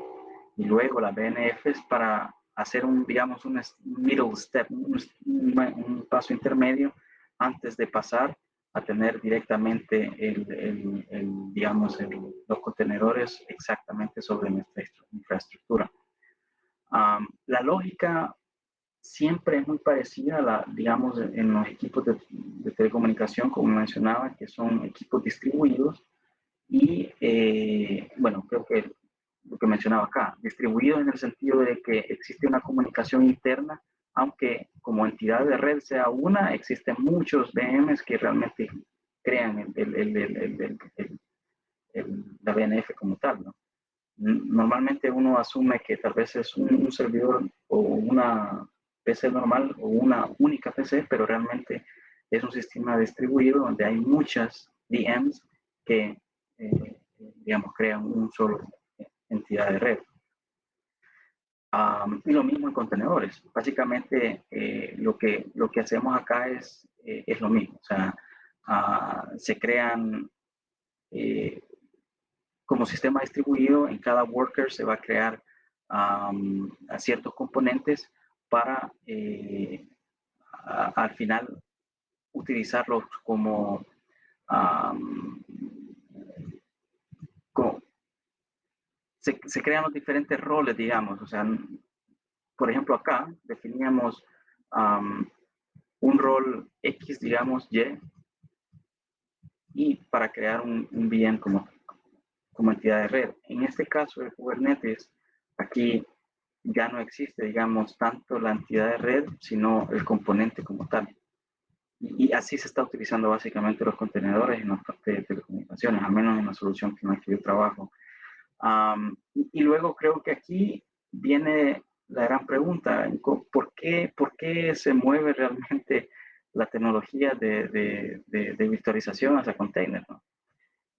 y luego las BNFs para hacer digamos, un middle step, un paso intermedio antes de pasar a tener directamente digamos, los contenedores exactamente sobre nuestra infraestructura. La lógica siempre es muy parecida digamos, en los equipos de telecomunicación, como mencionaba, que son equipos distribuidos y, bueno, creo que lo que mencionaba acá, distribuidos en el sentido de que existe una comunicación interna, aunque como entidad de red sea una, existen muchos VMs que realmente crean la BNF como tal, ¿no? Normalmente uno asume que tal vez es un servidor o una PC normal o una única PC, pero realmente es un sistema distribuido donde hay muchas VMs que, digamos, crean un solo entidad de red. Y lo mismo en contenedores. Básicamente, lo que hacemos acá es lo mismo. O sea, se crean como sistema distribuido, en cada worker se va a crear a ciertos componentes para al final utilizarlos como se crean los diferentes roles, digamos. O sea, por ejemplo, acá definíamos un rol X, digamos, y para crear un VM como entidad de red. En este caso de Kubernetes, aquí ya no existe, digamos, tanto la entidad de red, sino el componente como tal. Y así se está utilizando básicamente los contenedores en la parte de telecomunicaciones, al menos en la solución en la que yo trabajo. Y luego creo que aquí viene la gran pregunta, ¿por qué se mueve realmente la tecnología de virtualización hacia containers, ¿no?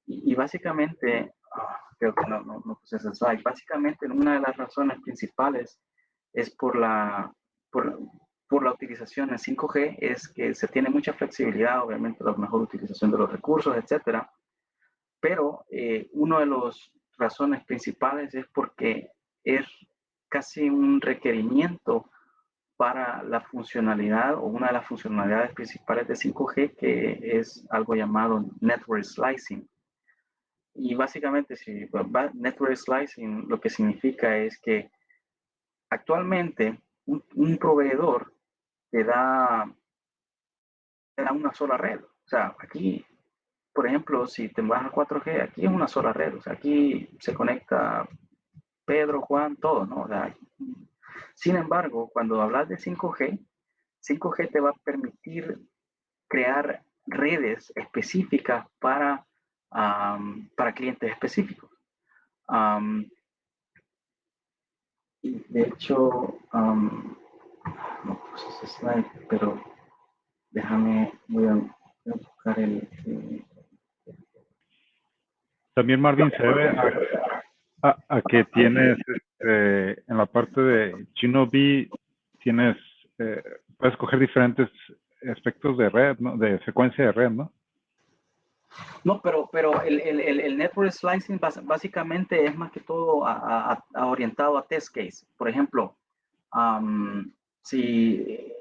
Y básicamente, creo que no puse ese slide, básicamente una de las razones principales es por la utilización en 5G, es que se tiene mucha flexibilidad, obviamente la mejor utilización de los recursos, etcétera, pero una de las razones principales es porque es casi un requerimiento para la funcionalidad, o una de las funcionalidades principales de 5G, que es algo llamado network slicing. Y básicamente, si network slicing lo que significa es que actualmente un proveedor te da una sola red. O sea, aquí, por ejemplo, si te vas a 4G, aquí es una sola red. O sea, aquí se conecta Pedro, Juan, todo, ¿no? O sea, sin embargo, cuando hablas de 5G, 5G te va a permitir crear redes específicas para clientes específicos. Y de hecho, no puse ese slide, pero déjame, voy a buscar También, Marvin, se debe a que tienes en la parte de GNOB, tienes, puedes coger diferentes aspectos de red, ¿no? De secuencia de red, ¿no? No, pero el network slicing básicamente es más que todo orientado a test case. Por ejemplo, si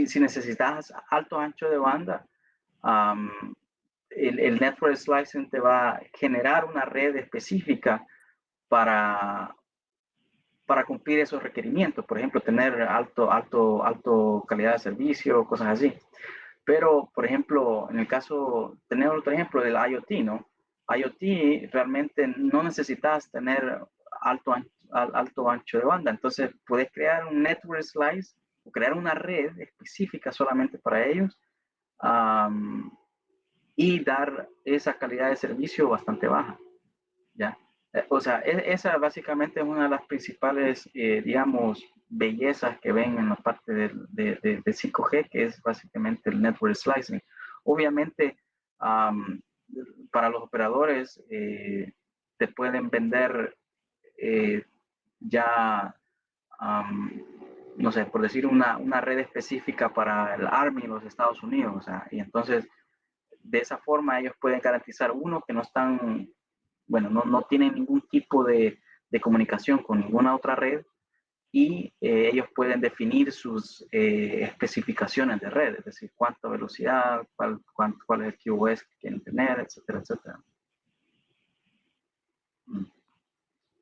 si necesitas alto ancho de banda, el network slicing te va a generar una red específica para cumplir esos requerimientos. Por ejemplo, tener alto calidad de servicio, cosas así. Pero, por ejemplo, en el caso, tenemos otro ejemplo del IoT, ¿no? IoT realmente no necesitas tener alto ancho de banda. Entonces, puedes crear un network slice o crear una red específica solamente para ellos y dar esa calidad de servicio bastante baja, ¿ya? O sea, esa básicamente es una de las principales, digamos, bellezas que ven en la parte de 5G, que es básicamente el network slicing. Obviamente, para los operadores, te pueden vender ya, no sé, por decir una red específica para el Army en los Estados Unidos. O sea, y entonces, de esa forma, ellos pueden garantizar, uno, que no están, bueno, no tienen ningún tipo de de comunicación con ninguna otra red y ellos pueden definir sus especificaciones de red, es decir, cuánta velocidad, cuál es el QoS que quieren tener, etcétera, etcétera.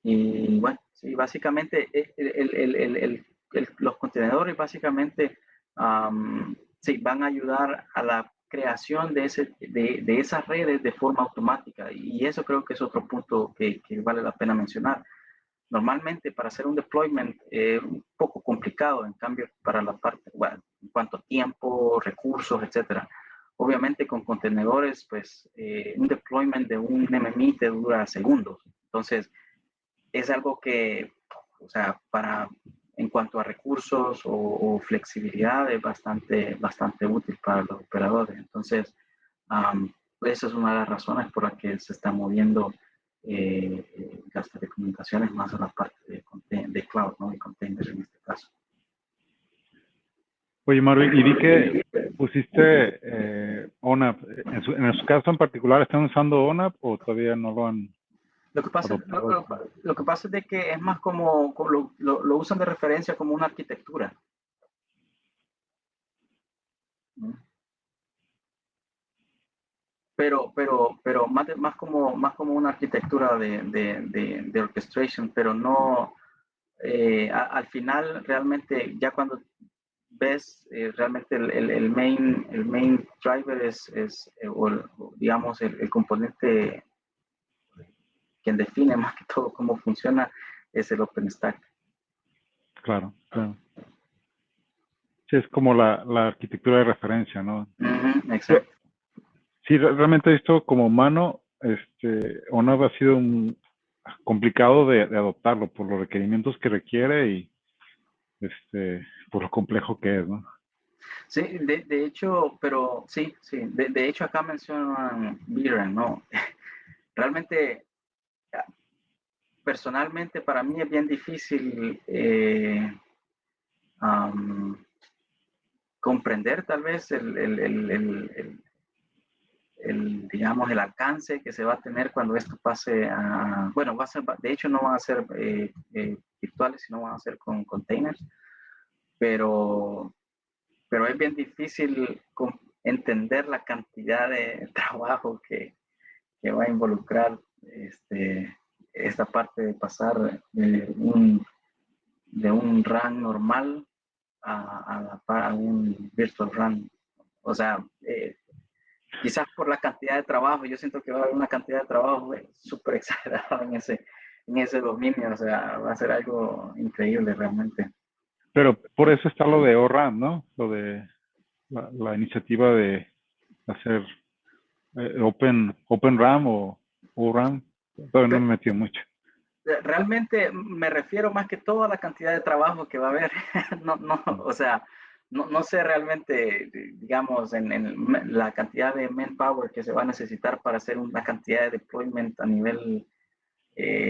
Y bueno, sí, básicamente los contenedores básicamente sí, van a ayudar a la creación de esas redes de forma automática. Y eso creo que es otro punto que vale la pena mencionar. Normalmente para hacer un deployment es un poco complicado, en cambio para la parte, bueno, en cuanto a tiempo, recursos, etcétera. Obviamente con contenedores, pues un deployment de un MMI te dura segundos. Entonces, es algo que, o sea, en cuanto a recursos o flexibilidad es bastante útil para los operadores. Entonces, esa es una de las razones por las que se están moviendo las telecomunicaciones más a la parte de cloud, ¿no? De containers en este caso. Oye, Marvin, y vi que pusiste ONAP. En su caso en particular, ¿están usando ONAP o todavía no lo han Lo que pasa, adoptado? lo que pasa es de que es más como lo usan de referencia como una arquitectura. Pero más como una arquitectura de orchestration, pero no, al final realmente ya cuando ves realmente el main driver o digamos el componente quien define más que todo cómo funciona es el OpenStack. Claro, claro. Sí, es como la arquitectura de referencia, ¿no? Exacto. Sí, realmente esto como humano, ONAP ha sido complicado de adoptarlo por los requerimientos que requiere y por lo complejo que es, ¿no? Sí, de hecho, pero sí, de hecho acá mencionan Viren, ¿no? Realmente, personalmente para mí es bien difícil comprender tal vez digamos, el alcance que se va a tener cuando esto pase a, bueno, de hecho no van a ser virtuales, sino van a ser con containers, pero es bien difícil entender la cantidad de trabajo que va a involucrar esta parte de pasar de un run normal a un virtual run. O sea, quizás por la cantidad de trabajo, yo siento que va a haber una cantidad de trabajo súper exagerada en ese dominio, o sea, va a ser algo increíble realmente. Pero por eso está lo de ORAN, ¿no? Lo de la iniciativa de hacer Open RAM o ORAN. Todavía no me metí mucho. Realmente me refiero más que todo a la cantidad de trabajo que va a haber. O sea, no sé realmente, digamos, en la cantidad de manpower que se va a necesitar para hacer una cantidad de deployment a nivel,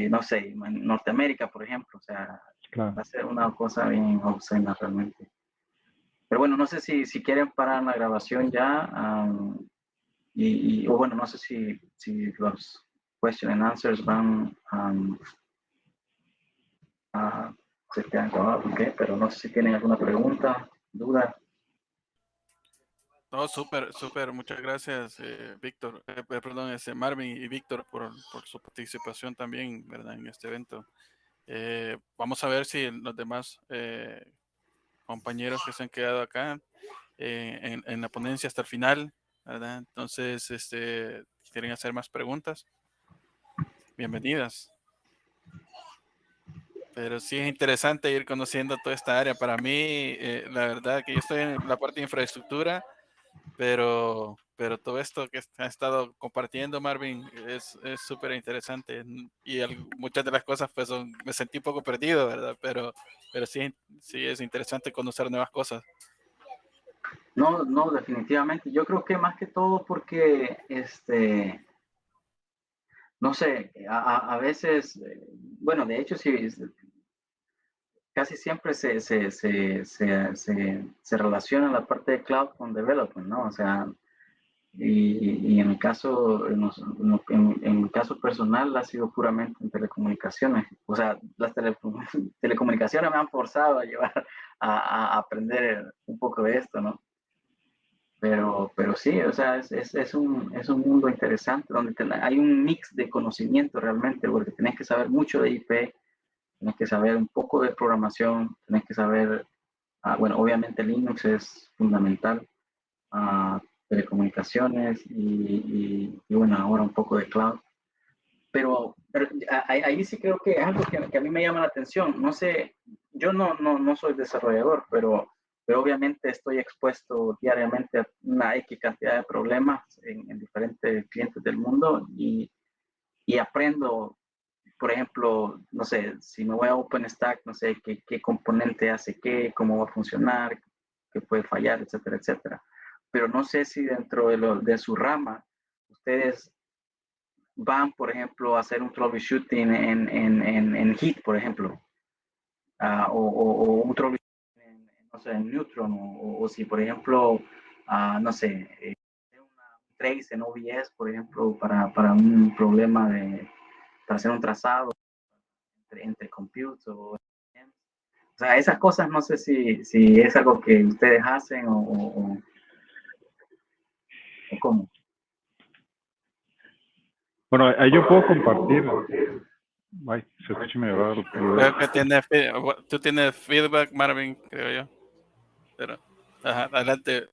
no sé, en Norteamérica, por ejemplo. O sea, claro. va a ser una cosa bien obscena realmente. Pero bueno, no sé si quieren parar la grabación ya. O bueno, no sé si los question and answers van se quedan acabados, ¿ok? Pero no sé si tienen alguna pregunta, duda. No, súper, muchas gracias, Víctor, perdón, Marvin y Víctor por su participación también, ¿verdad? En este evento. Vamos a ver si los demás compañeros que se han quedado acá en la ponencia hasta el final, ¿verdad? Entonces, si quieren hacer más preguntas, bienvenidas. Pero sí es interesante ir conociendo toda esta área. Para mí, la verdad que yo estoy en la parte de infraestructura, pero todo esto que ha estado compartiendo Marvin es súper interesante y muchas de las cosas pues me sentí un poco perdido, ¿verdad? Pero sí es interesante conocer nuevas cosas. No, definitivamente. Yo creo que más que todo porque, no sé, a veces, bueno, de hecho sí, casi siempre se relaciona la parte de cloud con development, ¿no? O sea, Y en mi caso, en mi caso personal ha sido puramente en telecomunicaciones. O sea, las telecomunicaciones me han forzado a llevar a aprender un poco de esto, ¿no? Pero sí, o sea, es un mundo interesante donde hay un mix de conocimiento realmente, porque tenés que saber mucho de IP, tenés que saber un poco de programación, tenés que saber, bueno, obviamente Linux es fundamental, telecomunicaciones y bueno, ahora un poco de cloud. Pero ahí sí creo que es algo que a mí me llama la atención. No sé, yo no soy desarrollador, pero obviamente estoy expuesto diariamente a una X cantidad de problemas en diferentes clientes del mundo y aprendo, por ejemplo, no sé, si me voy a OpenStack, no sé qué componente hace qué, cómo va a funcionar, qué puede fallar, etcétera, etcétera. Pero no sé si dentro de su rama ustedes van, por ejemplo, a hacer un troubleshooting en Git, por ejemplo, o un troubleshooting no sé, en Neutron, o si, por ejemplo, no sé, un trace en OBS, por ejemplo, para un problema para hacer un trazado entre computes o sea, esas cosas no sé si es algo que ustedes hacen o cómo. Bueno, ahí yo puedo compartir. Ay, se escucha medio raro el Creo video. que tú tienes feedback, Marvin, creo yo. Pero, ajá, adelante.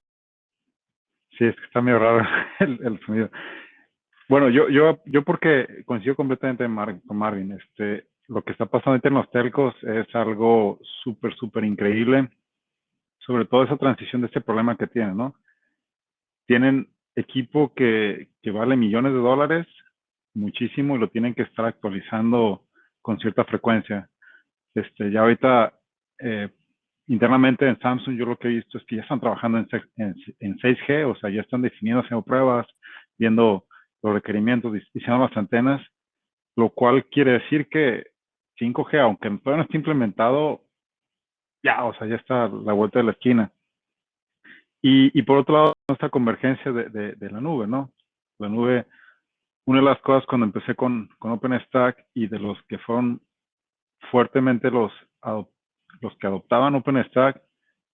Sí, es que está medio raro el sonido. Bueno, yo porque coincido completamente con Marvin. Lo que está pasando ahorita en los telcos es algo súper, súper increíble. Sobre todo esa transición de este problema que tienen, ¿no? Tienen equipo que vale millones de dólares, muchísimo, y lo tienen que estar actualizando con cierta frecuencia. Ya ahorita, eh, internamente en Samsung, yo lo que he visto es que ya están trabajando en 6G, o sea, ya están definiendo, haciendo pruebas, viendo los requerimientos, diseñando las antenas, lo cual quiere decir que 5G, aunque todavía no esté implementado, ya, o sea, ya está a la vuelta de la esquina. Y por otro lado, esta convergencia de la nube, ¿no? La nube, una de las cosas cuando empecé con OpenStack y de los que fueron fuertemente los que adoptaban OpenStack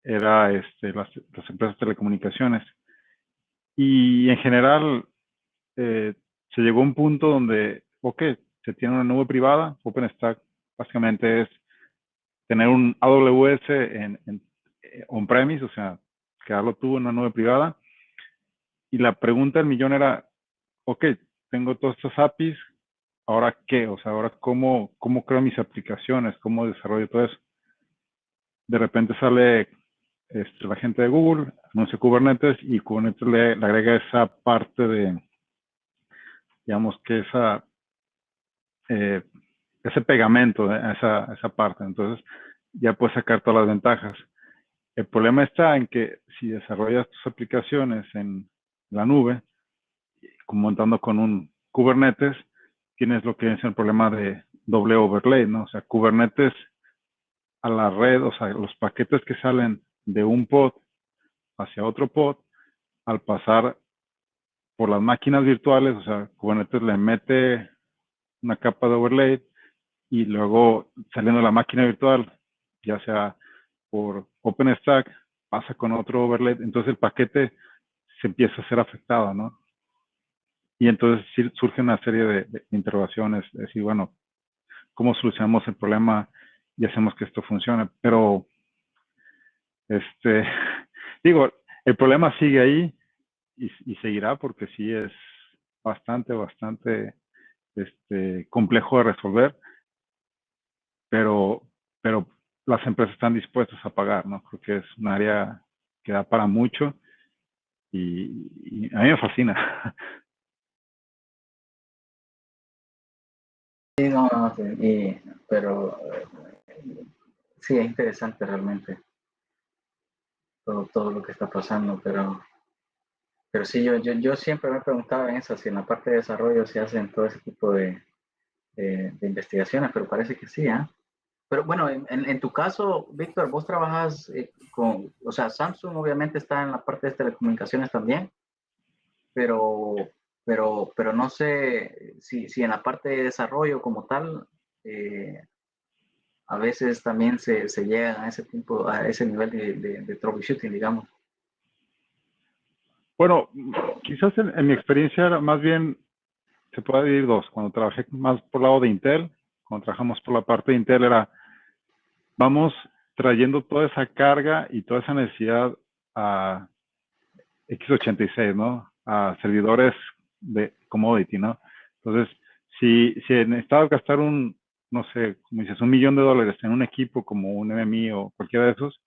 era las empresas de telecomunicaciones. Y en general eh, se llegó a un punto donde, ok, se tiene una nube privada. OpenStack básicamente es tener un AWS en on-premise, o sea, quedarlo tú en una nube privada. Y la pregunta del millón era, ok, tengo todas estas APIs, ¿ahora qué? O sea, ahora cómo creo mis aplicaciones, cómo desarrollo todo eso. De repente sale la gente de Google, anuncia Kubernetes y Kubernetes le agrega esa parte de, digamos que eh, ese pegamento, esa parte. Entonces ya puedes sacar todas las ventajas. El problema está en que si desarrollas tus aplicaciones en la nube, montando con un Kubernetes, tienes lo que es el problema de doble overlay, ¿no? O sea, Kubernetes a la red, o sea, los paquetes que salen de un pod hacia otro pod, al pasar por las máquinas virtuales, o sea, Kubernetes le mete una capa de overlay y luego saliendo de la máquina virtual, ya sea por OpenStack, pasa con otro overlay, entonces el paquete se empieza a ser afectado, ¿no? Y entonces surge una serie de interrogaciones, de decir, bueno, ¿cómo solucionamos el problema y hacemos que esto funcione? Pero, digo, el problema sigue ahí y seguirá porque sí es bastante complejo de resolver, pero las empresas están dispuestas a pagar, ¿no? Creo que es un área que da para mucho y a mí me fascina. Sí, no, sí, pero sí, es interesante realmente todo lo que está pasando, pero sí, yo siempre me he preguntado en eso, si en la parte de desarrollo se hacen todo ese tipo de investigaciones, pero parece que sí, ¿eh? Pero bueno, en tu caso, Víctor, vos trabajas o sea, Samsung obviamente está en la parte de telecomunicaciones también. pero no sé si en la parte de desarrollo como tal, a veces también se llega a ese nivel de troubleshooting, digamos. Bueno, quizás en mi experiencia más bien se puede dividir dos. Cuando trabajé más por el lado de Intel, cuando trabajamos por la parte de Intel era, vamos trayendo toda esa carga y toda esa necesidad a x86, ¿no? A servidores de commodity, ¿no? Entonces, si necesitabas gastar no sé, como dices, $1 millón en un equipo como un MMI o cualquiera de esos,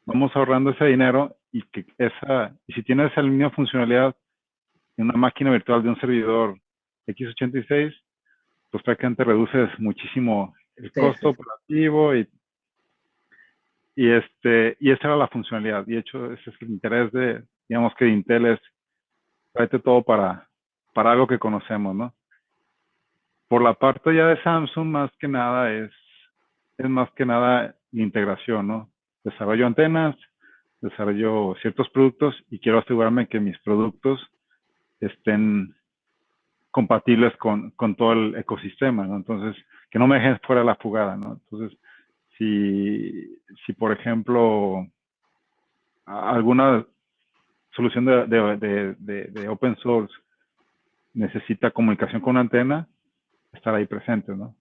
vamos ahorrando ese dinero y si tienes esa misma funcionalidad en una máquina virtual de un servidor x86, pues prácticamente reduces muchísimo el costo operativo y esa era la funcionalidad. Y de hecho, ese es el interés digamos que de Intel es tráete todo para algo que conocemos, ¿no? Por la parte ya de Samsung, más que nada es más que nada la integración, ¿no? Desarrollo antenas, desarrollo ciertos productos y quiero asegurarme que mis productos estén compatibles con todo el ecosistema, ¿no? Entonces, que no me dejen fuera de la jugada, ¿no? Entonces, si por ejemplo, alguna solución de open source necesita comunicación con una antena, estar ahí presente, ¿no?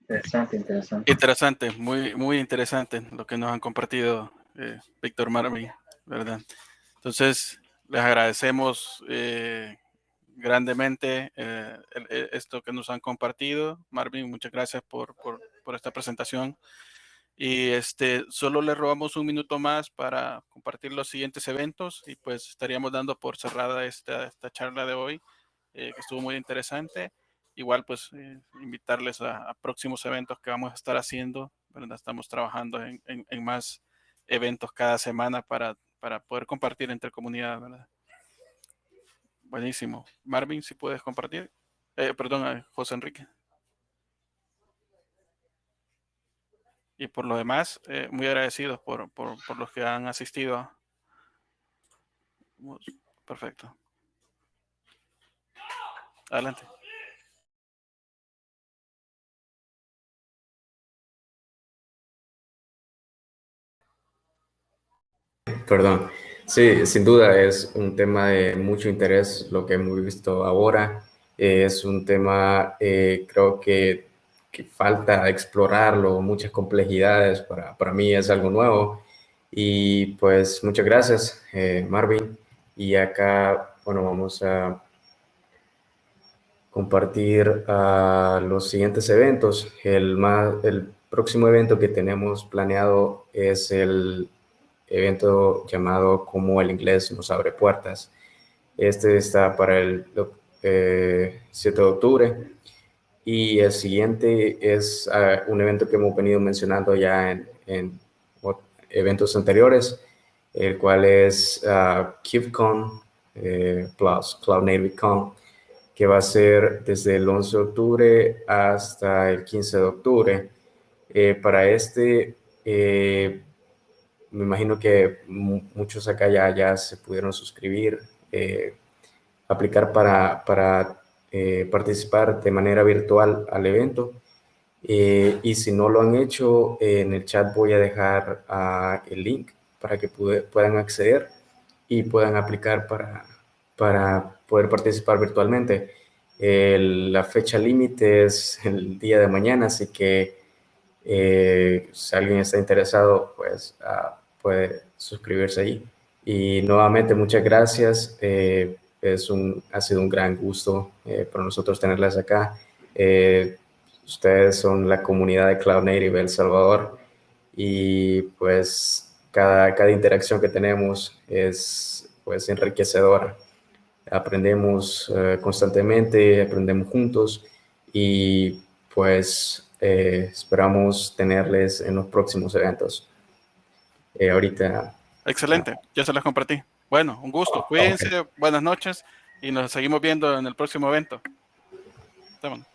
Interesante. Interesante, muy, muy interesante lo que nos han compartido Víctor, Marvin, ¿verdad? Entonces, les agradecemos grandemente esto que nos han compartido. Marvin, muchas gracias por esta presentación. Y solo le robamos un minuto más para compartir los siguientes eventos y pues estaríamos dando por cerrada esta charla de hoy, que estuvo muy interesante. Igual pues invitarles a próximos eventos que vamos a estar haciendo, ¿verdad? Estamos trabajando en más eventos cada semana para poder compartir entre comunidad, ¿verdad? Buenísimo. Marvin, si puedes compartir. Perdón, José Enrique. Y por lo demás, muy agradecidos por los que han asistido. Perfecto. Adelante. Perdón. Sí, sin duda es un tema de mucho interés lo que hemos visto ahora. Es un tema, creo que falta explorarlo, muchas complejidades. Para mí es algo nuevo. Y pues muchas gracias, Marvin. Y acá, bueno, vamos a compartir los siguientes eventos. El próximo evento que tenemos planeado es el evento llamado Cómo el inglés nos abre puertas. Este está para el 7 de octubre y el siguiente es un evento que hemos venido mencionando ya en eventos anteriores, el cual es KubeCon plus Cloud Native Con, que va a ser desde el 11 de octubre hasta el 15 de octubre. Para me imagino que muchos acá ya se pudieron suscribir, aplicar para participar de manera virtual al evento. Y si no lo han hecho, en el chat voy a dejar el link para que puedan acceder y puedan aplicar para poder participar virtualmente. La fecha límite es el día de mañana, así que si alguien está interesado, pues puede suscribirse ahí. Y nuevamente, muchas gracias. Ha sido un gran gusto para nosotros tenerlas acá. Ustedes son la comunidad de Cloud Native El Salvador y pues cada interacción que tenemos es pues enriquecedora. Aprendemos constantemente, aprendemos juntos y pues esperamos tenerles en los próximos eventos. Ahorita. Excelente, yo se las compartí. Bueno, un gusto. Cuídense, buenas noches y nos seguimos viendo en el próximo evento. Vámonos.